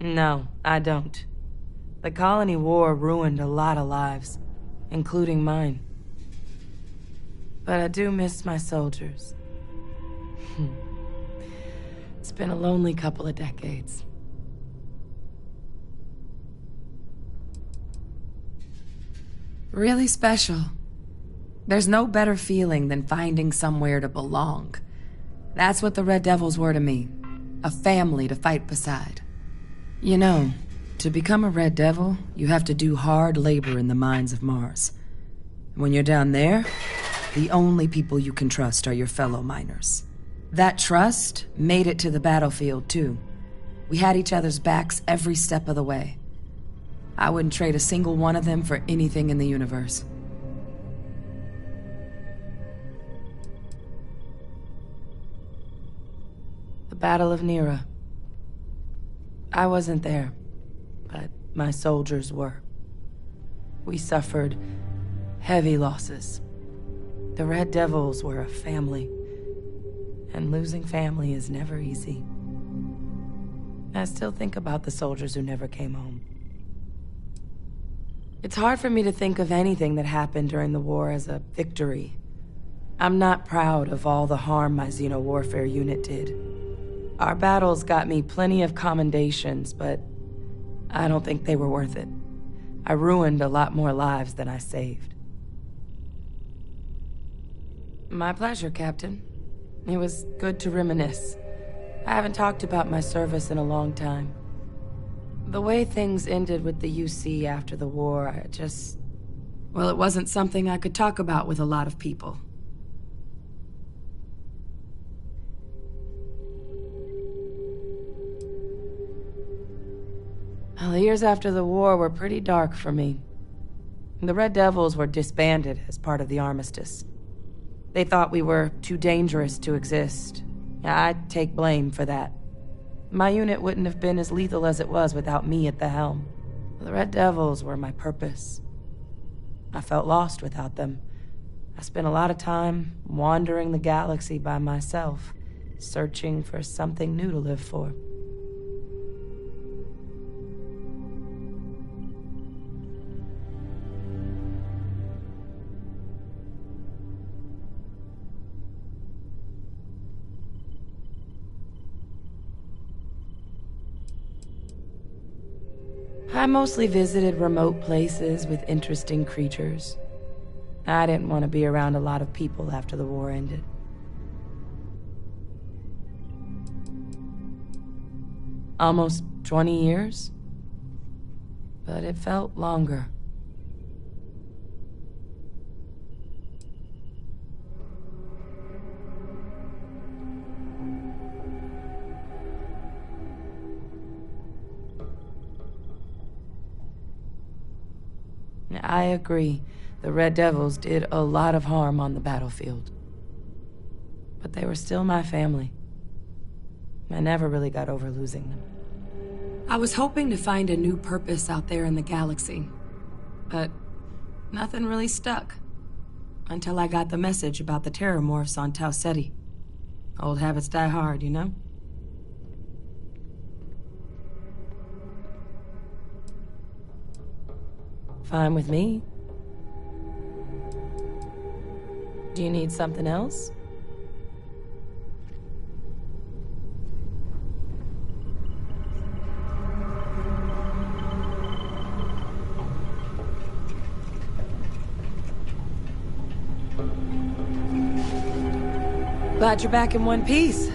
No, I don't. The colony war ruined a lot of lives, including mine. But I do miss my soldiers. It's been a lonely couple of decades. Really special. There's no better feeling than finding somewhere to belong. That's what the Red Devils were to me. A family to fight beside. You know, to become a Red Devil, you have to do hard labor in the mines of Mars. When you're down there, the only people you can trust are your fellow miners. That trust made it to the battlefield, too. We had each other's backs every step of the way. I wouldn't trade a single one of them for anything in the universe. The Battle of Nera. I wasn't there, but my soldiers were. We suffered heavy losses. The Red Devils were a family, and losing family is never easy. I still think about the soldiers who never came home. It's hard for me to think of anything that happened during the war as a victory. I'm not proud of all the harm my Xeno warfare unit did. Our battles got me plenty of commendations, but I don't think they were worth it. I ruined a lot more lives than I saved. My pleasure, Captain. It was good to reminisce. I haven't talked about my service in a long time. The way things ended with the UC after the war, well, it wasn't something I could talk about with a lot of people. Well, the years after the war were pretty dark for me. The Red Devils were disbanded as part of the armistice. They thought we were too dangerous to exist. I take blame for that. My unit wouldn't have been as lethal as it was without me at the helm. The Red Devils were my purpose. I felt lost without them. I spent a lot of time wandering the galaxy by myself, searching for something new to live for. I mostly visited remote places with interesting creatures. I didn't want to be around a lot of people after the war ended. Almost 20 years? But it felt longer. I agree. The Red Devils did a lot of harm on the battlefield. But they were still my family. I never really got over losing them. I was hoping to find a new purpose out there in the galaxy. But nothing really stuck. Until I got the message about the terramorphs on Tau Ceti. Old habits die hard, you know? Fine with me. Do you need something else? Glad you're back in one piece.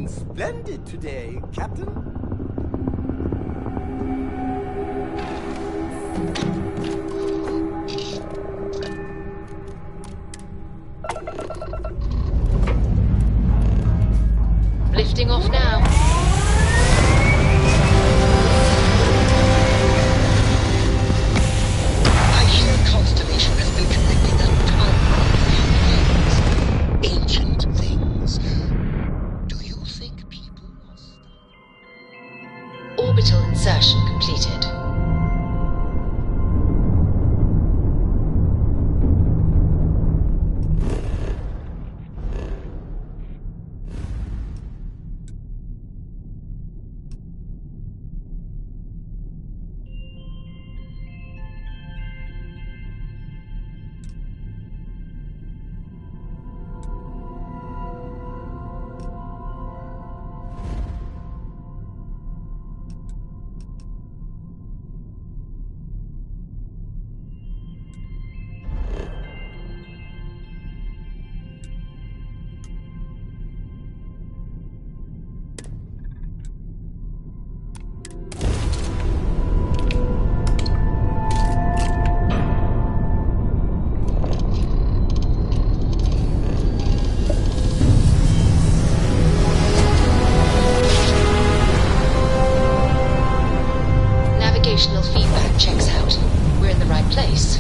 looking splendid today, Captain. Lifting off now. I hear Constellation has been collecting a ton of things. Ancient things. Do you think people lost? Orbital insertion completed. Navigational feedback checks out. We're in the right place.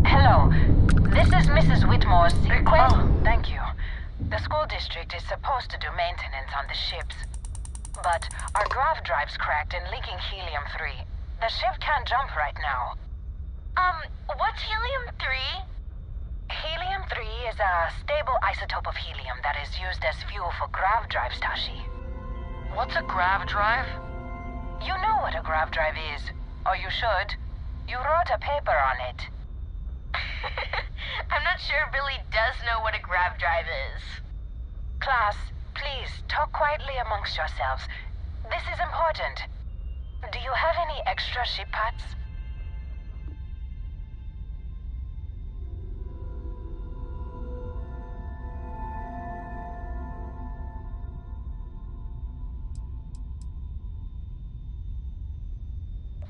Hello. This is Mrs. Whitmore's request. Oh, thank you. The school district is supposed to do maintenance on the ships. But our grav drive's cracked and leaking helium-3. The ship can't jump right now. What's helium-3? Helium-3 is a stable isotope of helium that is used as fuel for grav drives, Tashi. What's a grav drive? You know what a grav drive is. Or you should. You wrote a paper on it. I'm not sure Billy does know what a grav drive is. Class, please talk quietly amongst yourselves. This is important. Do you have any extra ship parts?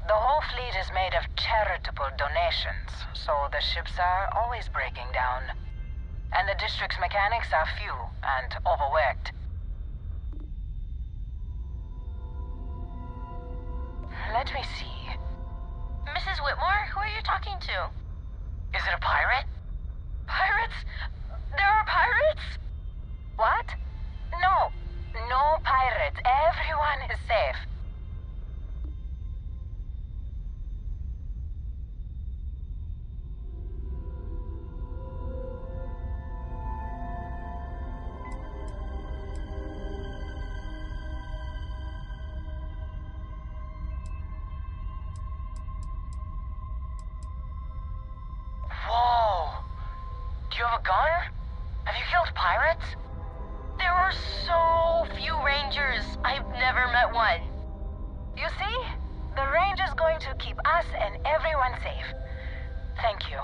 The whole fleet is made of charitable donations, so the ships are always breaking down. And the district's mechanics are few and overworked. Let me see. Mrs. Whitmore, who are you talking to? Is it a pirate? Pirates? There are pirates? What? No. No pirates. Everyone is safe. Whoa! Do you have a gun? Have you killed pirates? There are so few rangers. I've never met one. You see? The ranger's going to keep us and everyone safe. Thank you.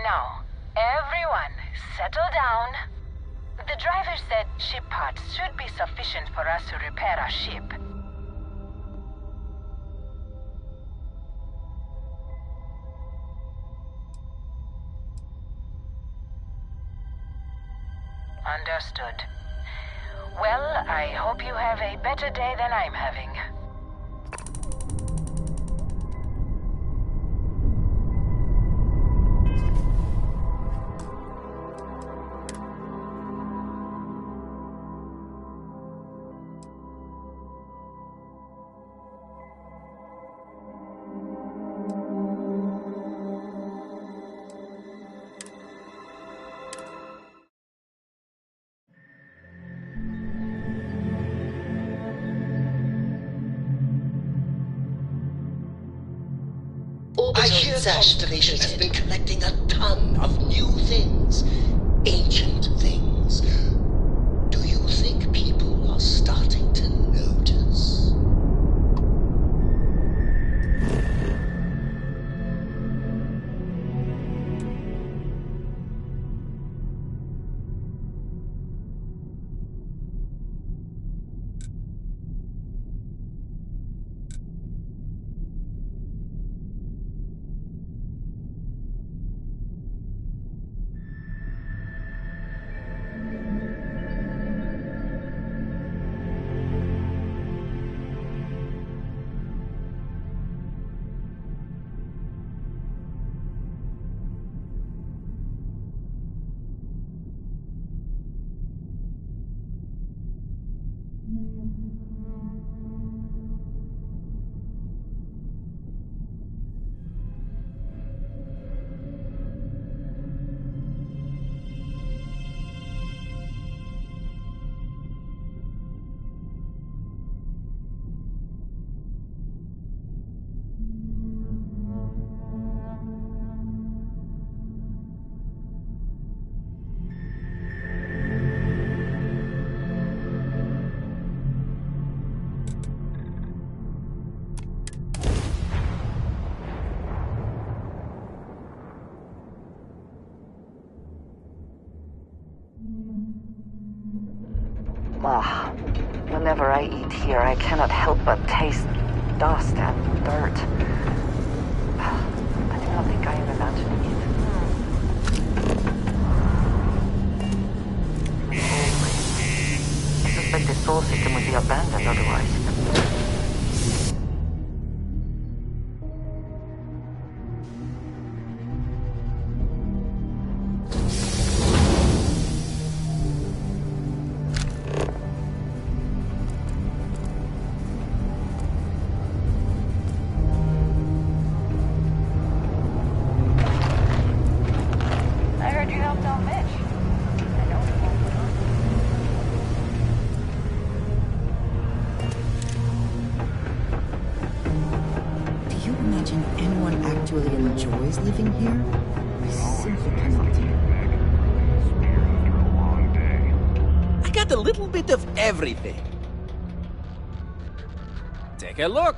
Now, everyone, settle down. The driver said ship parts should be sufficient for us to repair our ship. Understood. Well, I hope you have a better day than I'm having. I hear Constellation has been collecting a ton of new things. Ancient things. Do you think people are starting to notice? Ah, whenever I eat here, I cannot help but taste dust and dirt. I do not think I am imagining it. I suspect the soul system would be abandoned otherwise. I heard you helped out Mitch. I know he won't put on. Do you imagine anyone actually enjoys living here? I simply cannot. I got a little bit of everything. Take a look.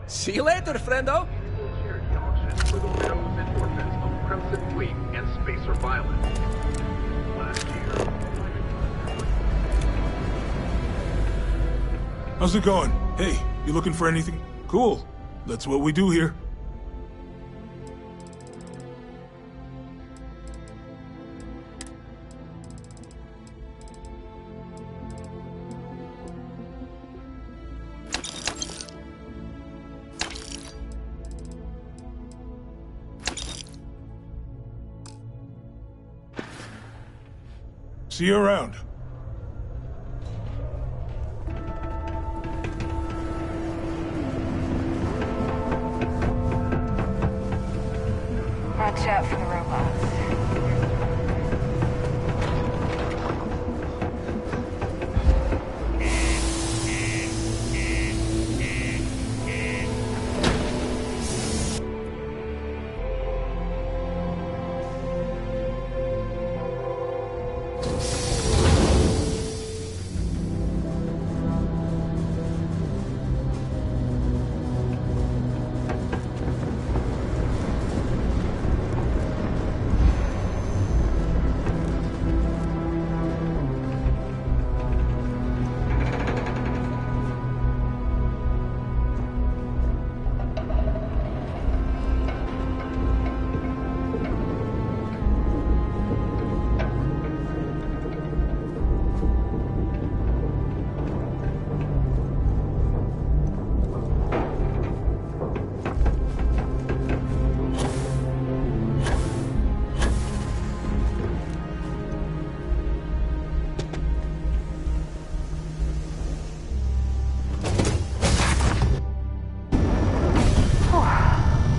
See you later, friendo. For the minimum importance of Crimson Fleet and Spacer Violence. Last year. How's it going? Hey, you looking for anything? Cool. That's what we do here. See you around. Watch out for the robots.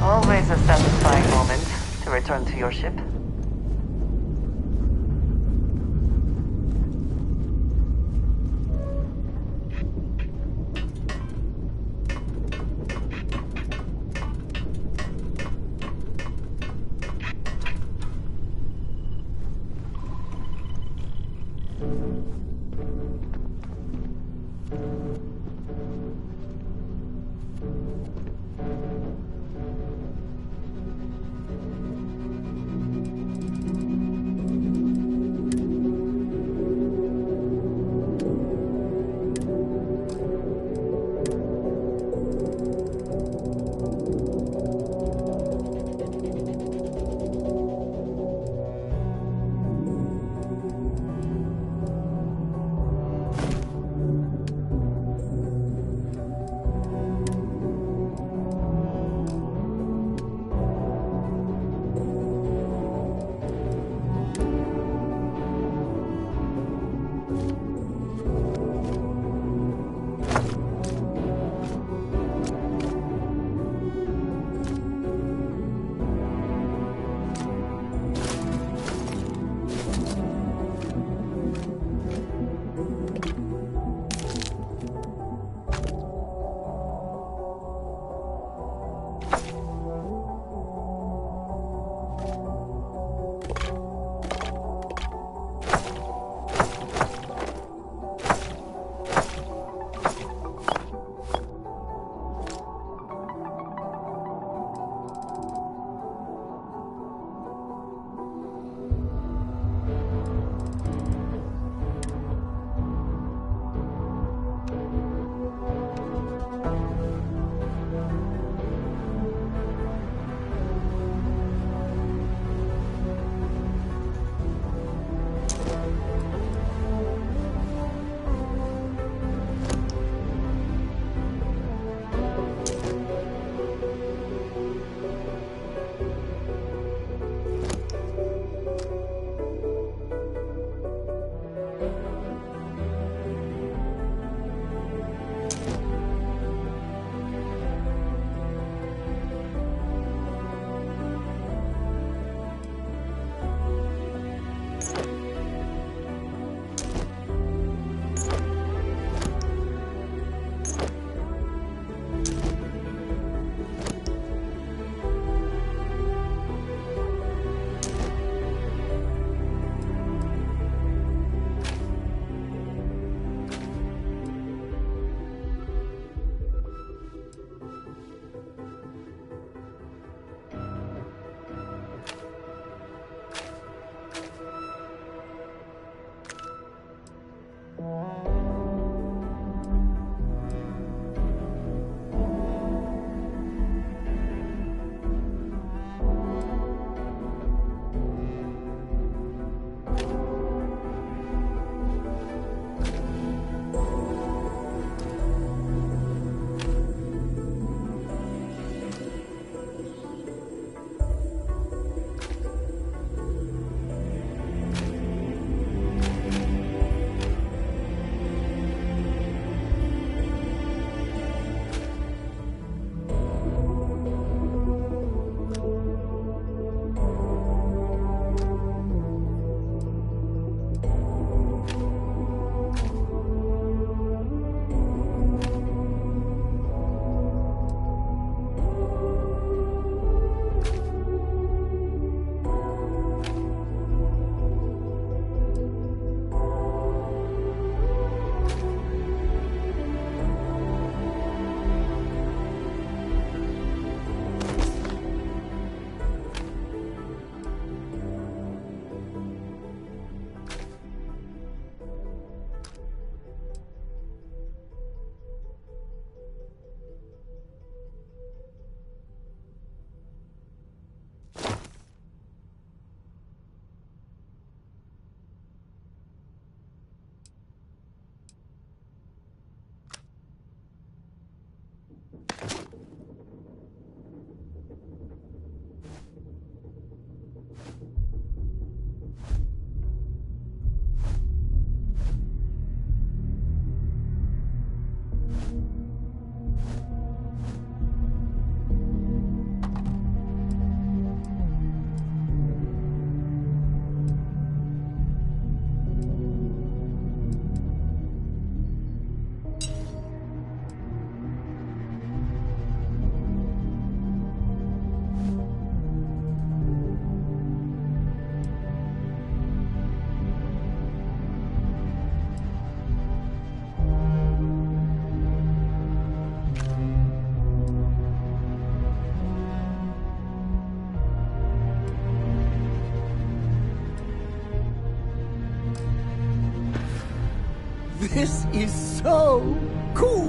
Always a satisfying moment to return to your ship. This is so cool!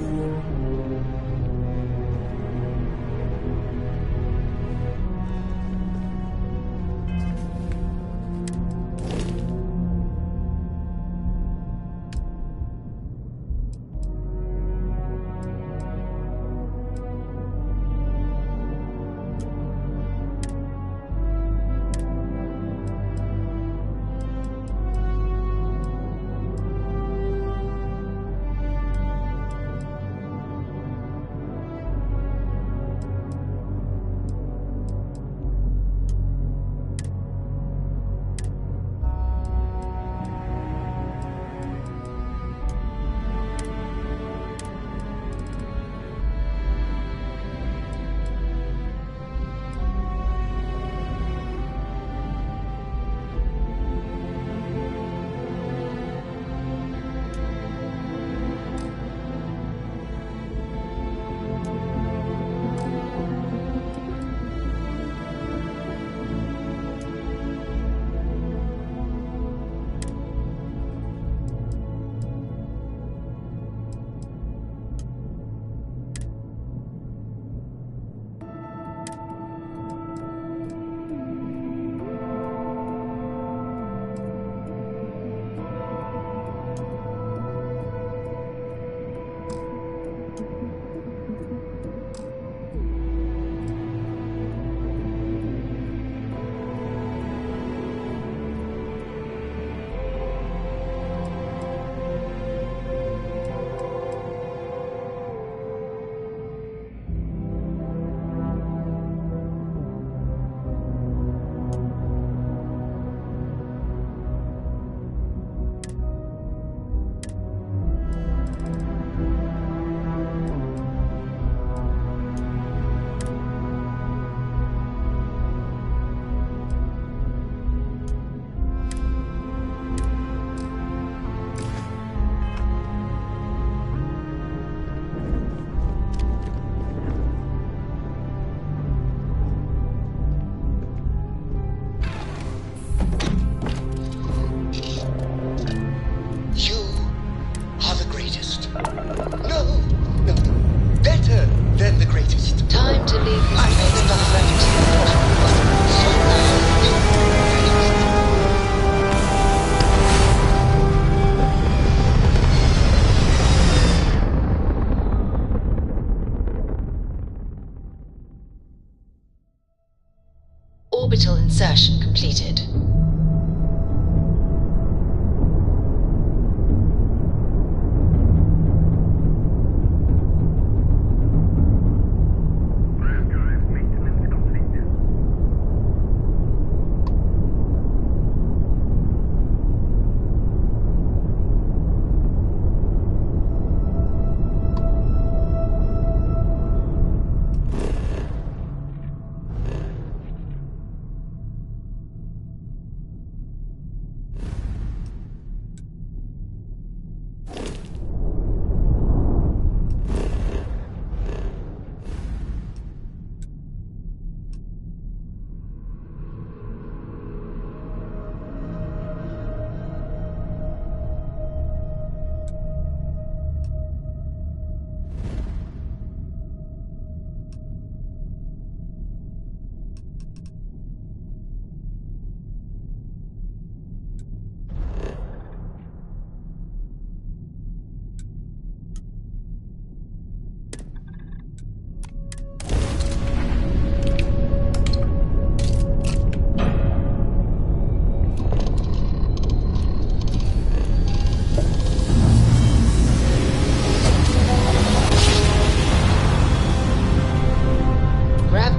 Orbital insertion completed.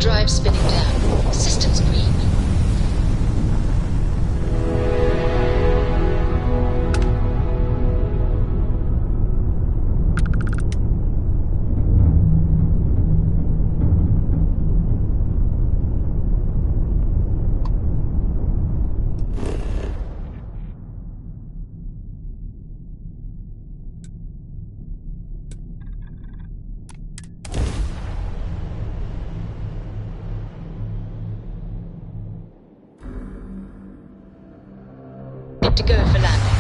Drive spinning down. Systems green. To go for landing.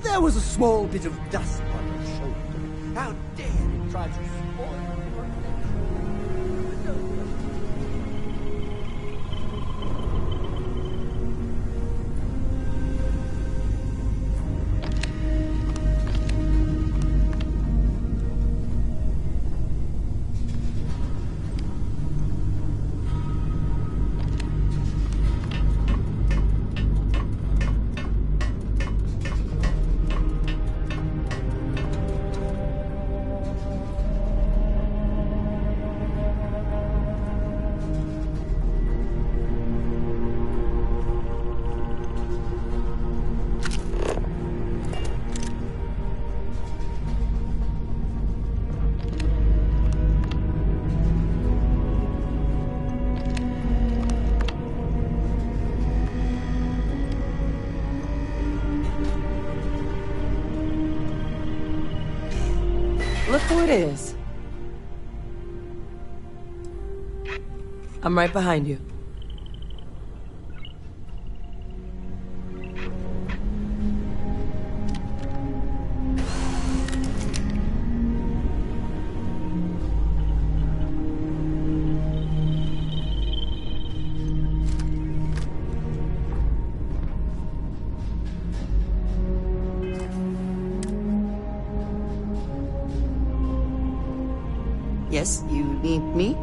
There was a small bit of dust on your shoulder. How dare you try to spoil your Look who it is. I'm right behind you. Yes, you need me?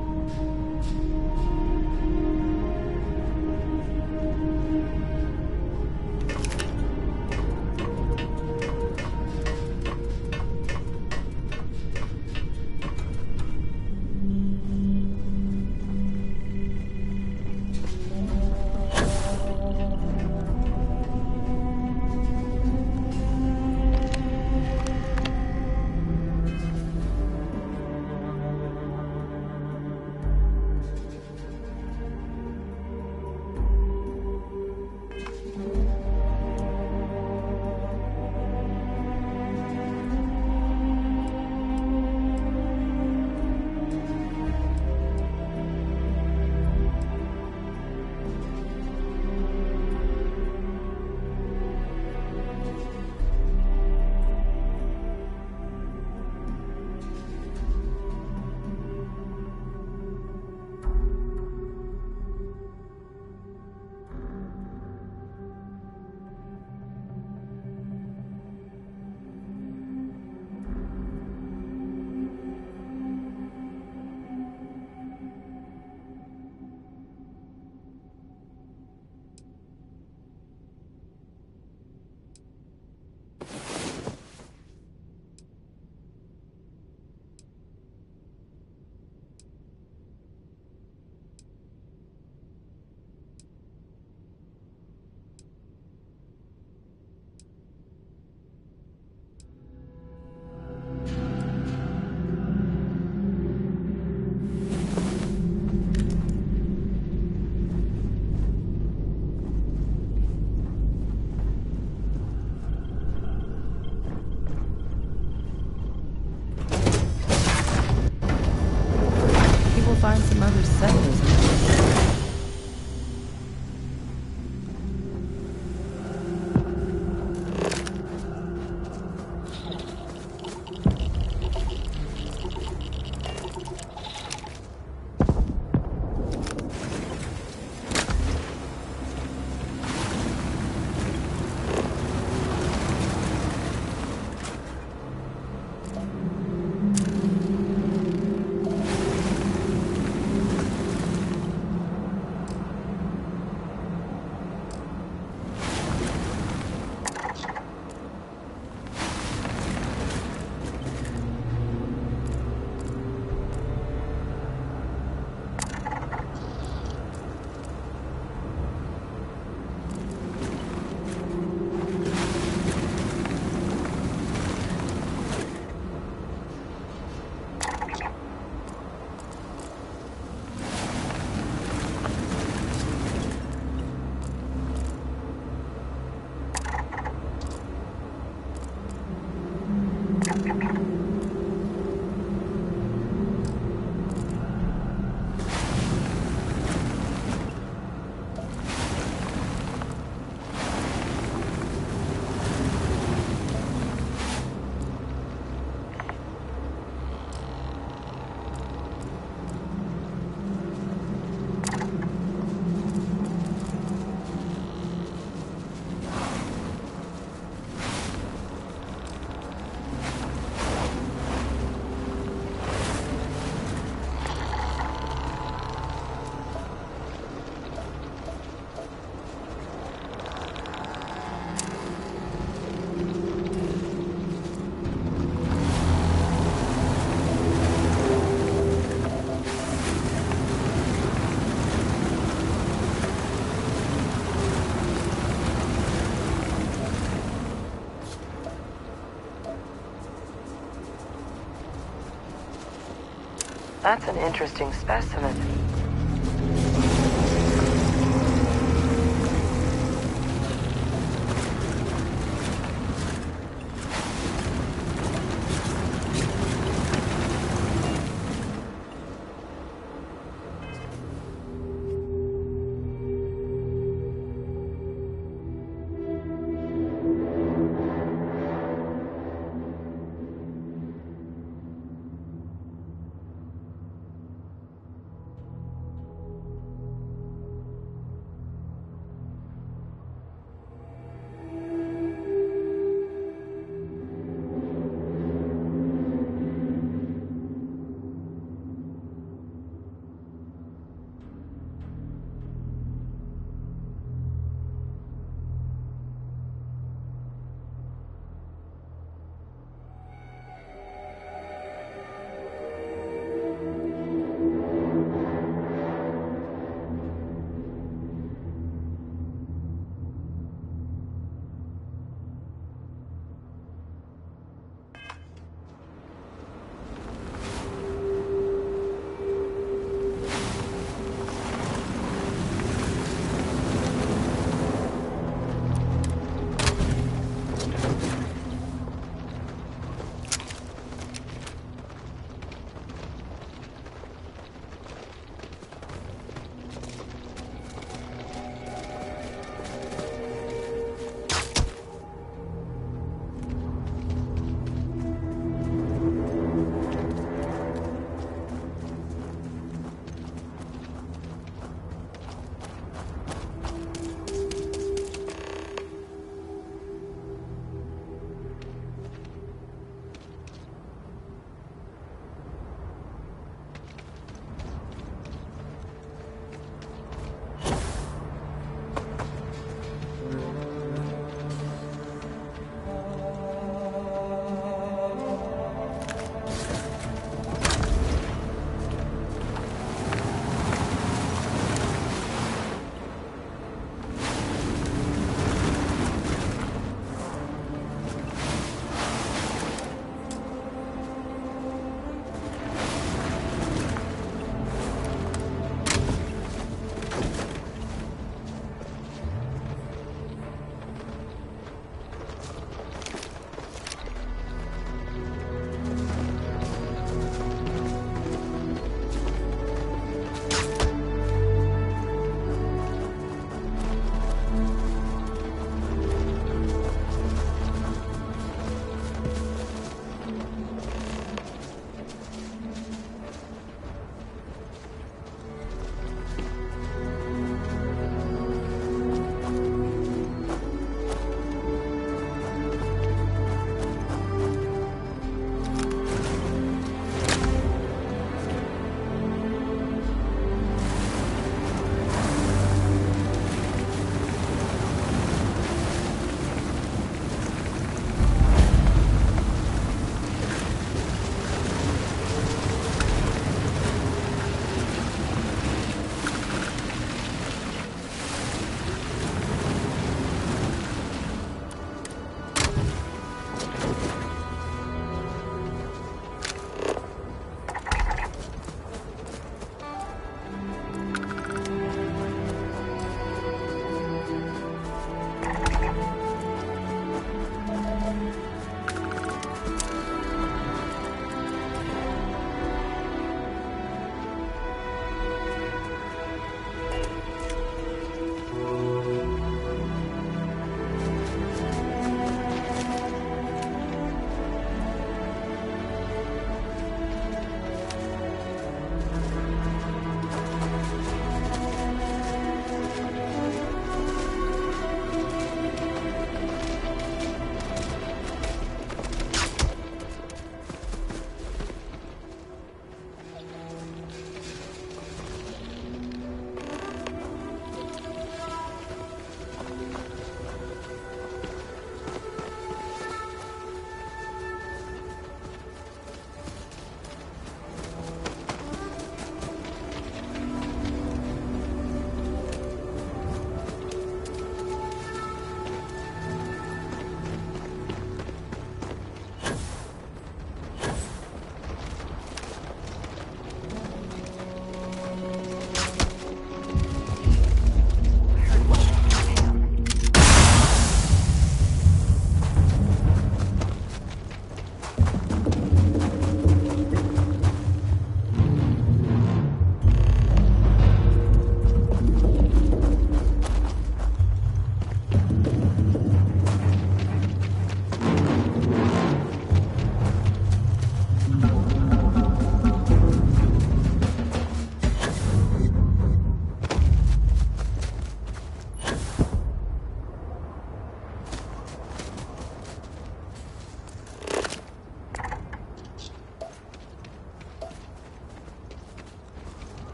That's an interesting specimen.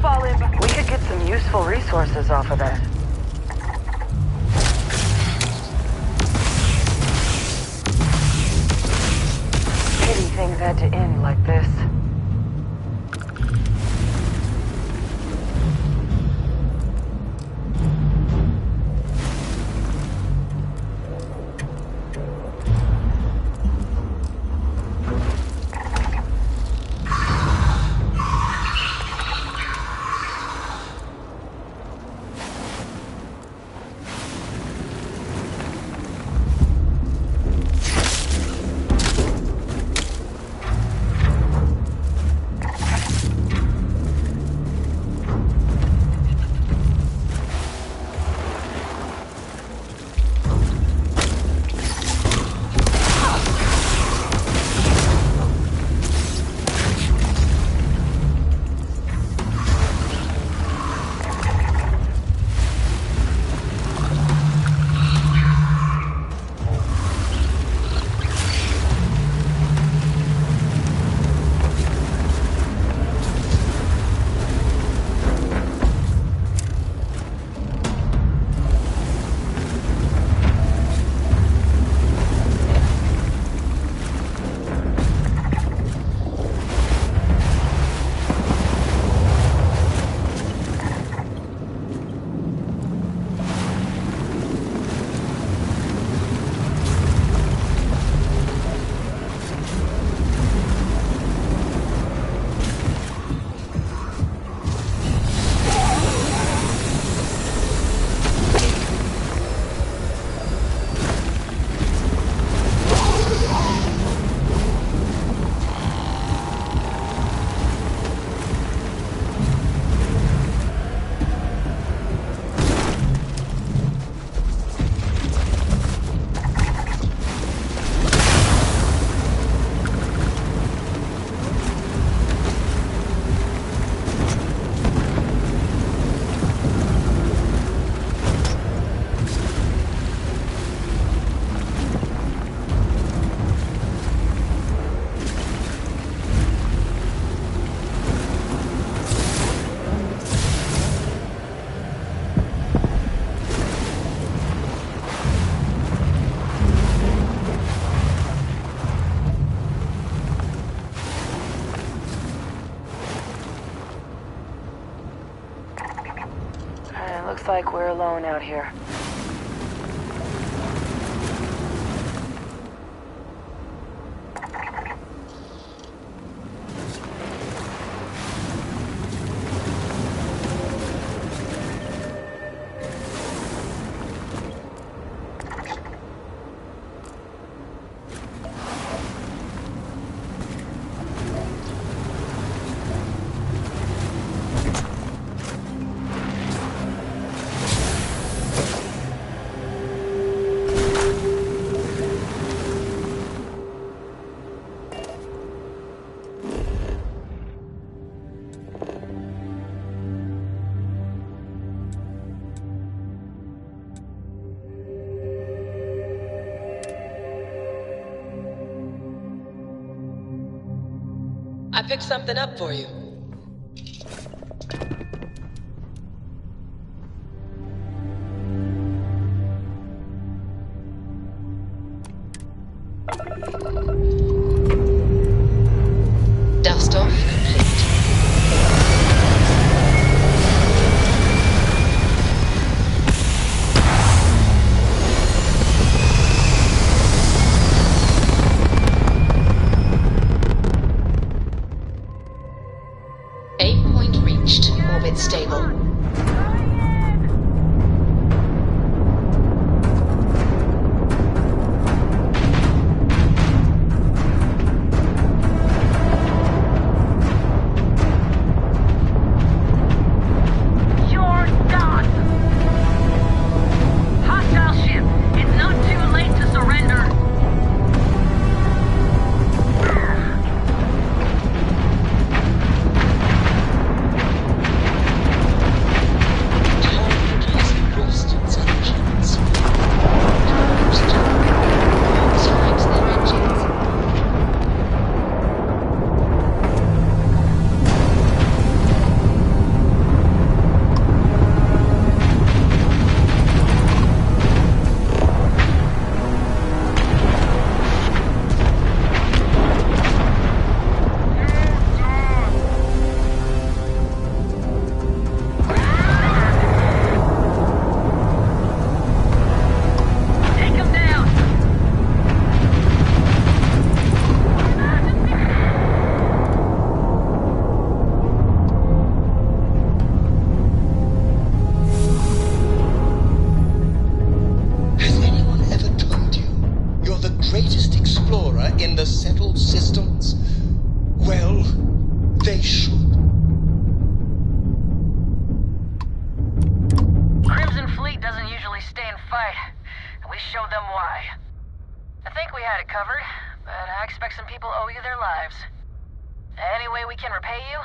fall in. We could get some useful resources off of that. Pity things had to end like this. Looks like we're alone out here. I picked something up for you. Dust off complete. in the settled systems? Well, they should. Crimson Fleet doesn't usually stay and fight, and we showed them why. I think we had it covered, but I expect some people owe you their lives. Any way we can repay you?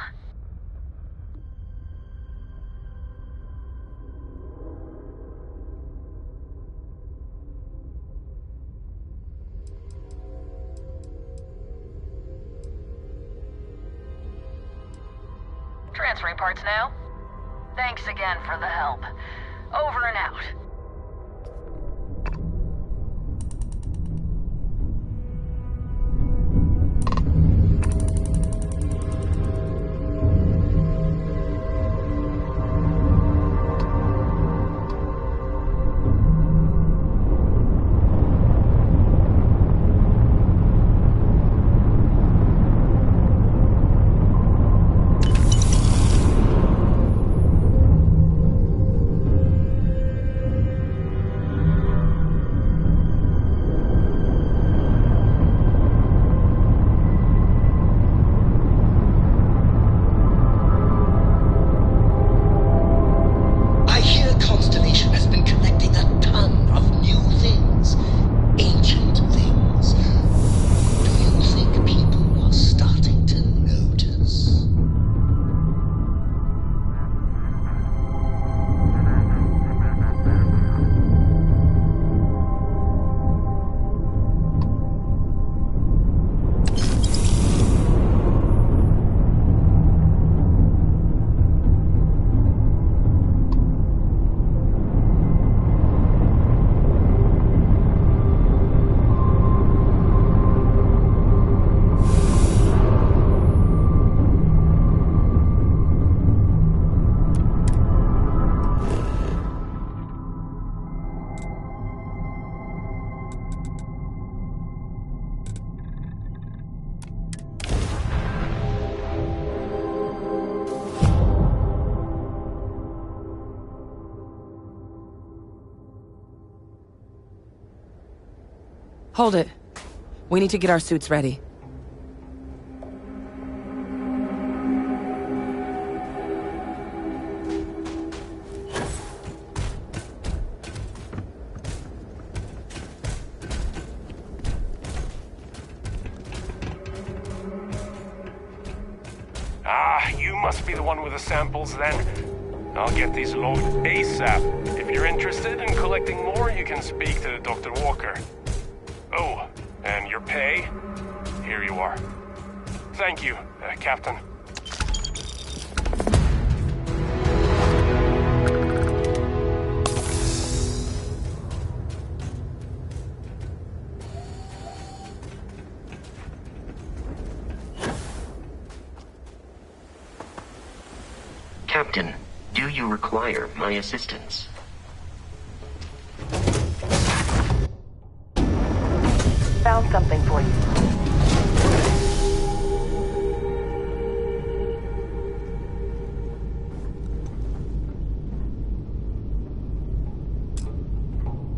Transferring parts now. Thanks again for the help. Over and out. Hold it. We need to get our suits ready. Ah, you must be the one with the samples then. I'll get these loaded ASAP. If you're interested in collecting more, you can speak to Dr. Walker. Oh, and your pay? Here you are. Thank you, Captain. Captain, do you require my assistance? Found something for you.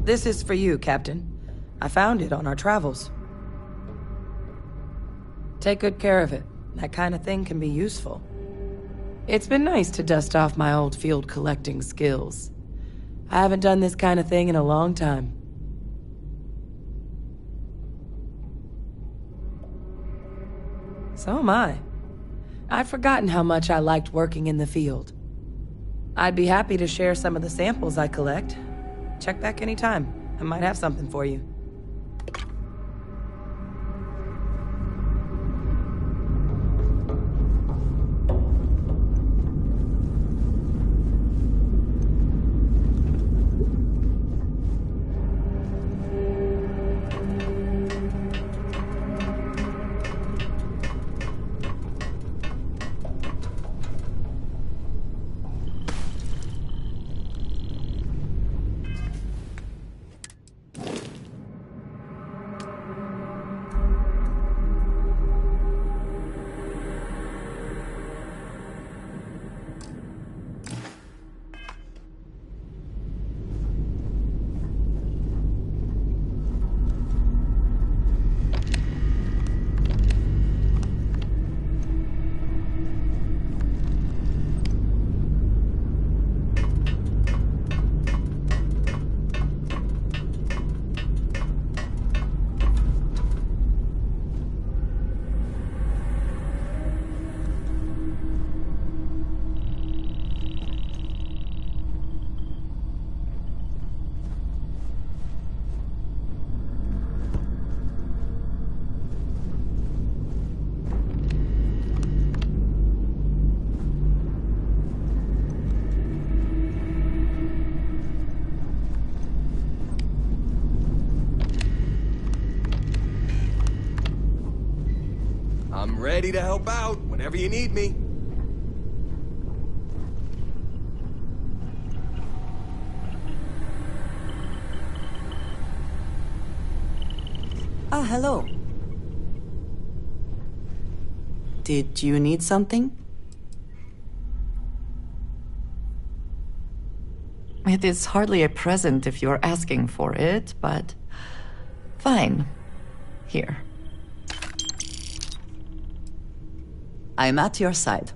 This is for you, Captain. I found it on our travels. Take good care of it. That kind of thing can be useful. It's been nice to dust off my old field collecting skills. I haven't done this kind of thing in a long time. So am I. I've forgotten how much I liked working in the field. I'd be happy to share some of the samples I collect. Check back anytime. I might have something for you. I'm ready to help out whenever you need me. Ah, hello. Did you need something? It is hardly a present if you're asking for it, but fine. Here. I'm at your side.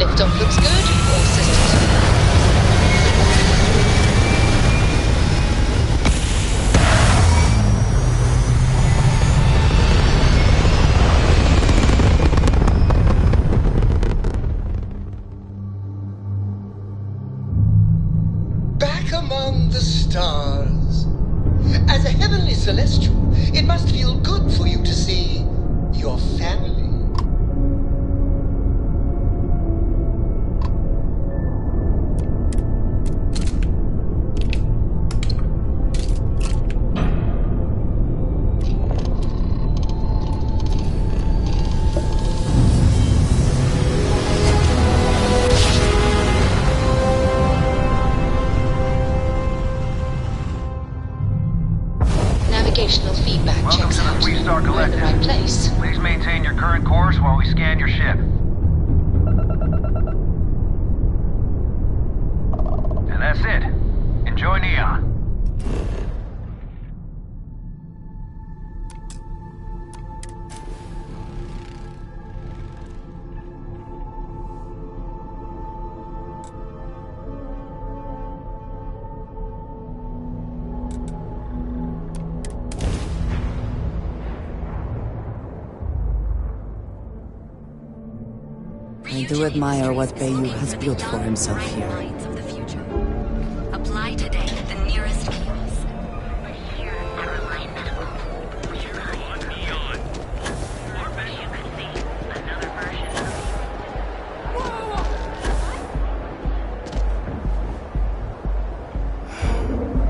Liftoff looks good. All systems are Back among the stars. As a heavenly celestial, it must feel good for you to see your family. navigational feedback checks out. We're in the right place. Please maintain your current course while we scan your ship. And that's it. Enjoy Neon. I do admire what Bayou has built for himself here. Apply today at the nearest kiosk.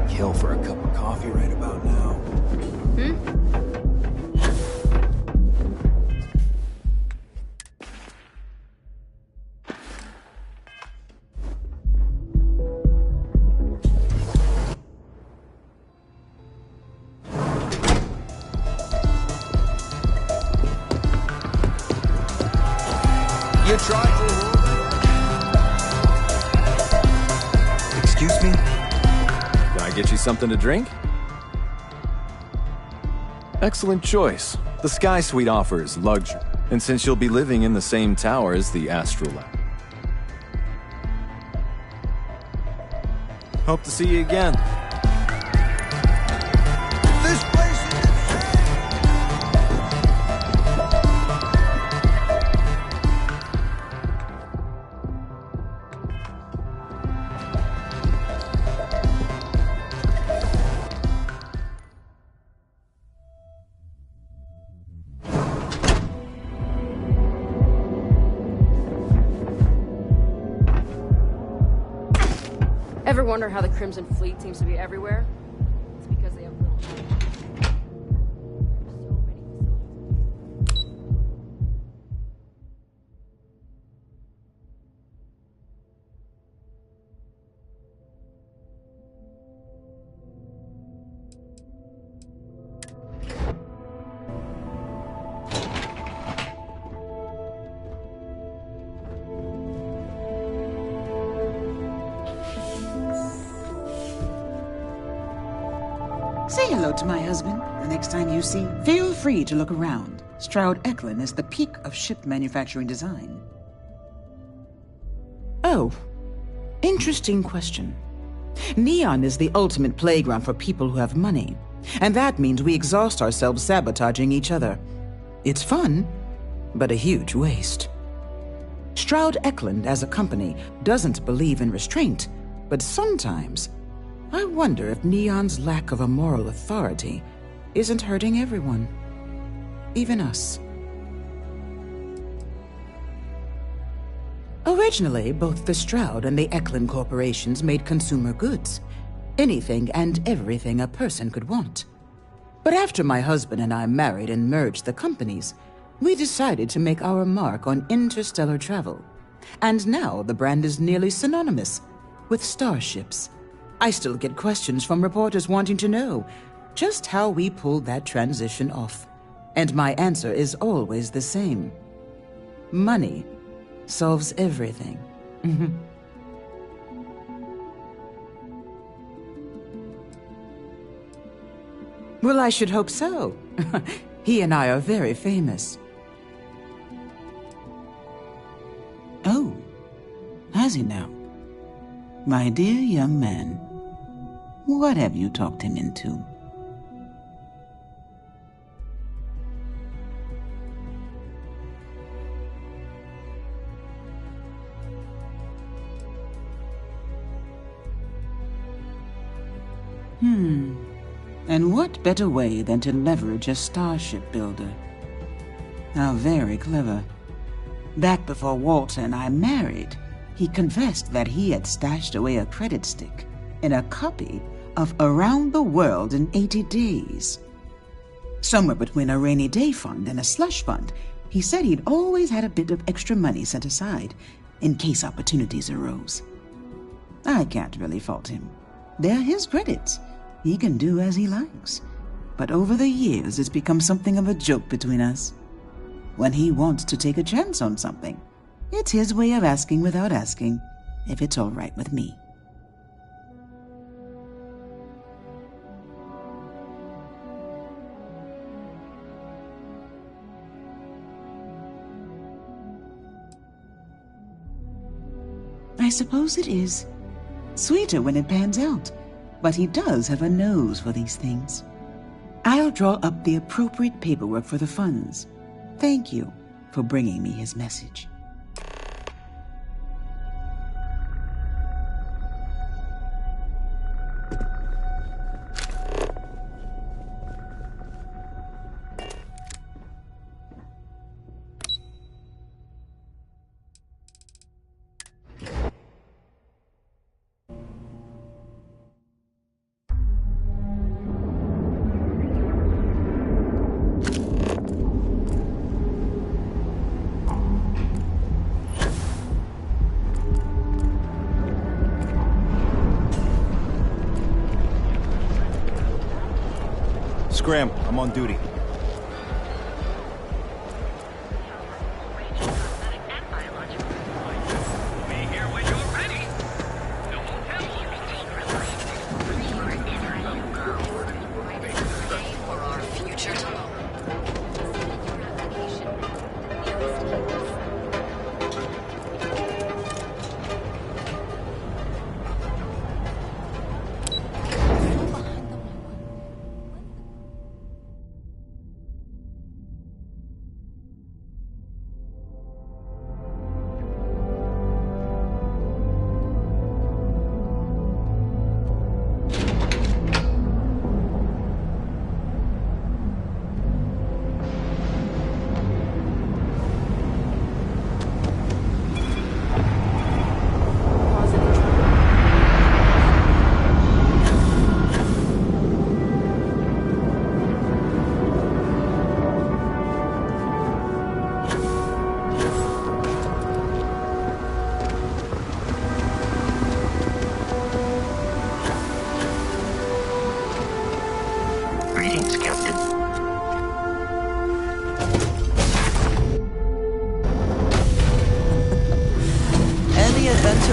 Kill for a cup of coffee right about now. You tried to... Excuse me? Can I get you something to drink? Excellent choice. The Sky Suite offers luxury, and since you'll be living in the same tower as the Astrolab. Hope to see you again. This place is Ever wonder how the Crimson Fleet seems to be everywhere? It's because they have little... Say hello to my husband. The next time you see, feel free to look around. Stroud Eklund is the peak of ship manufacturing design. Oh, interesting question. Neon is the ultimate playground for people who have money, and that means we exhaust ourselves sabotaging each other. It's fun, but a huge waste. Stroud Eklund as a company doesn't believe in restraint, but sometimes I wonder if Neon's lack of a moral authority isn't hurting everyone, even us. Originally, both the Stroud and the Eklund corporations made consumer goods, anything and everything a person could want. But after my husband and I married and merged the companies, we decided to make our mark on interstellar travel. And now the brand is nearly synonymous with starships. I still get questions from reporters wanting to know just how we pulled that transition off. And my answer is always the same. Money solves everything. Well, I should hope so. He and I are very famous. Oh, has he now? My dear young man, what have you talked him into? And what better way than to leverage a starship builder? How very clever. Back before Walter and I married, he confessed that he had stashed away a credit stick in a copy of Around the World in 80 Days. Somewhere between a rainy day fund and a slush fund, he said he'd always had a bit of extra money set aside in case opportunities arose. I can't really fault him. They're his credits. He can do as he likes. But over the years, it's become something of a joke between us. When he wants to take a chance on something, it's his way of asking without asking if it's all right with me. I suppose it is. Sweeter when it pans out. But he does have a nose for these things. I'll draw up the appropriate paperwork for the funds. Thank you for bringing me his message. Scram, I'm on duty.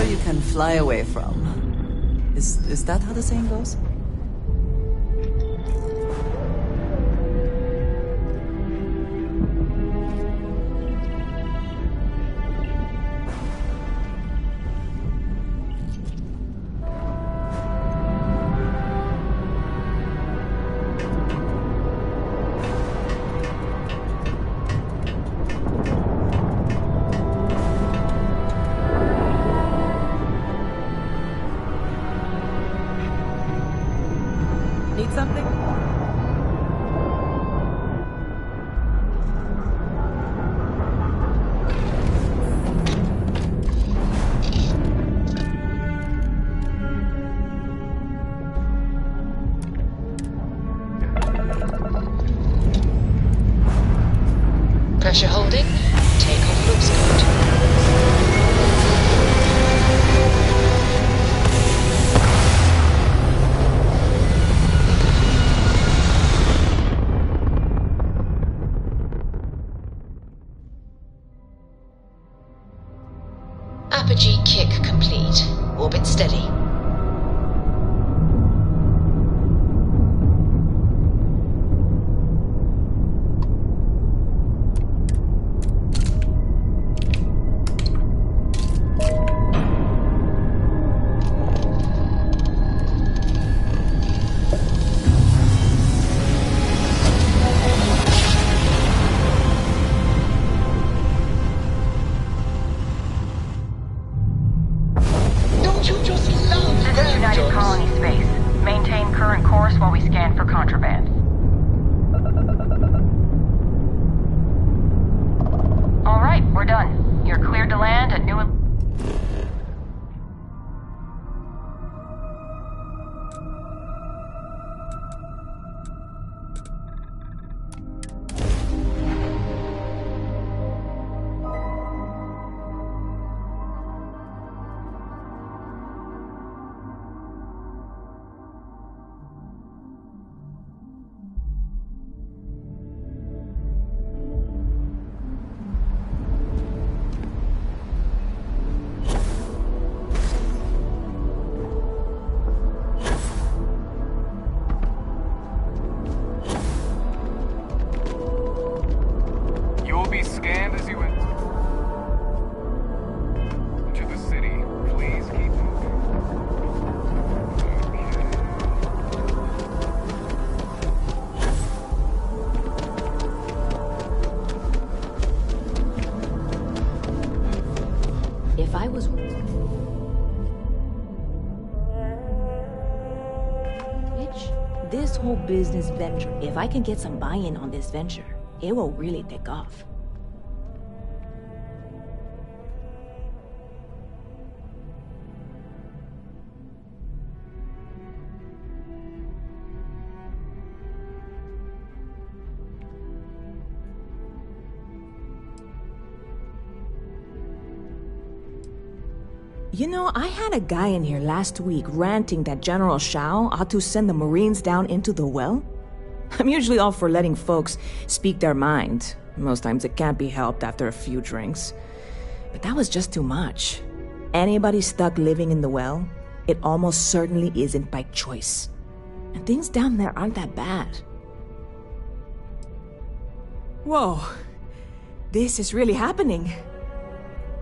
You can fly away from. Is that how the saying goes? Pressure holding. Takeoff looks good. Apogee kick complete. Orbit steady. This whole business venture, if I can get some buy-in on this venture, it will really take off. You know, I had a guy in here last week ranting that General Shao ought to send the Marines down into the well. I'm usually all for letting folks speak their mind. Most times it can't be helped after a few drinks. But that was just too much. Anybody stuck living in the well, it almost certainly isn't by choice. And things down there aren't that bad. Whoa. This is really happening.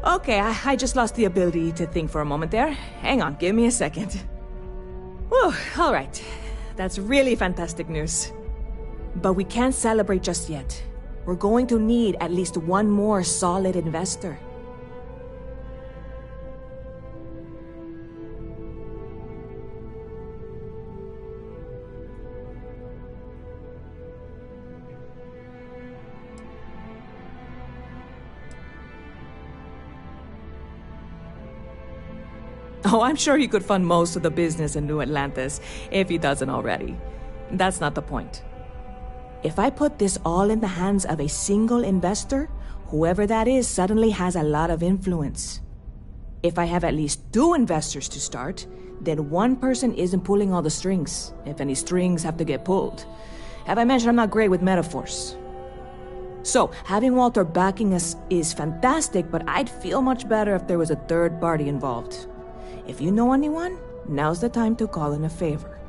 Okay, I just lost the ability to think for a moment there. Hang on, give me a second. Whew, all right. That's really fantastic news. But we can't celebrate just yet. We're going to need at least one more solid investor. Oh, I'm sure he could fund most of the business in New Atlantis, if he doesn't already. That's not the point. If I put this all in the hands of a single investor, whoever that is suddenly has a lot of influence. If I have at least 2 investors to start, then one person isn't pulling all the strings, if any strings have to get pulled. Have I mentioned I'm not great with metaphors? So, having Walter backing us is fantastic, but I'd feel much better if there was a third party involved. If you know anyone, now's the time to call in a favor.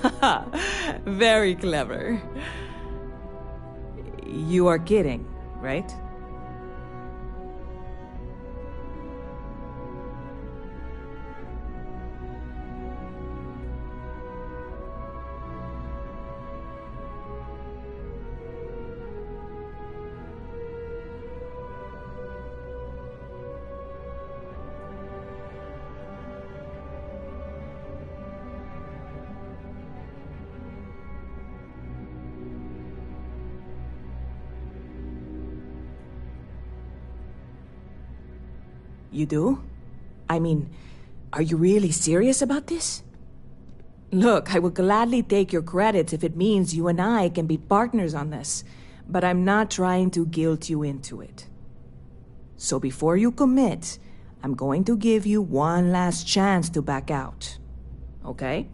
Haha, very clever. You are kidding, right? You do? I mean, Are you really serious about this? Look, I would gladly take your credits if it means you and I can be partners on this, but I'm not trying to guilt you into it. So before you commit, I'm going to give you one last chance to back out. Okay?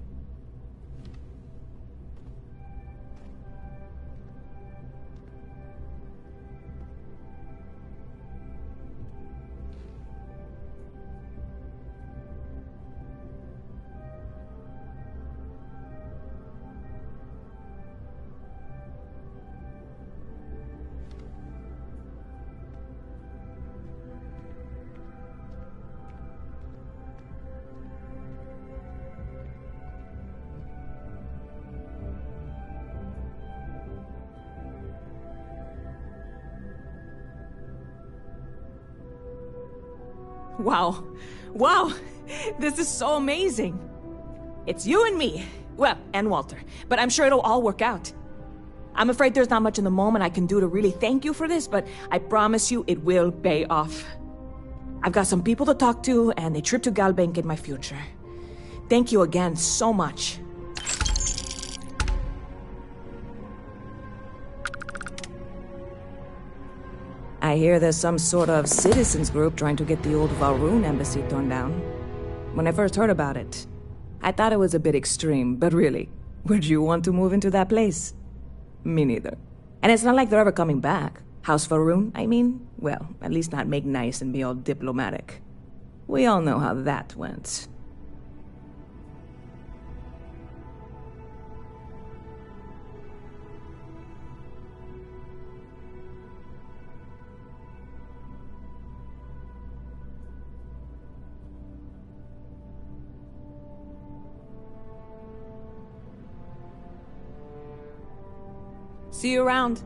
Wow. Wow! This is so amazing! It's you and me. Well, and Walter. But I'm sure it'll all work out. I'm afraid there's not much in the moment I can do to really thank you for this, but I promise you it will pay off. I've got some people to talk to, and a trip to Galbank in my future. Thank you again so much. I hear there's some sort of citizens group trying to get the old Valroon embassy torn down. When I first heard about it, I thought it was a bit extreme, but really, would you want to move into that place? Me neither. And it's not like they're ever coming back. House Valroon, I mean? Well, at least not make nice and be all diplomatic. We all know how that went. See you around.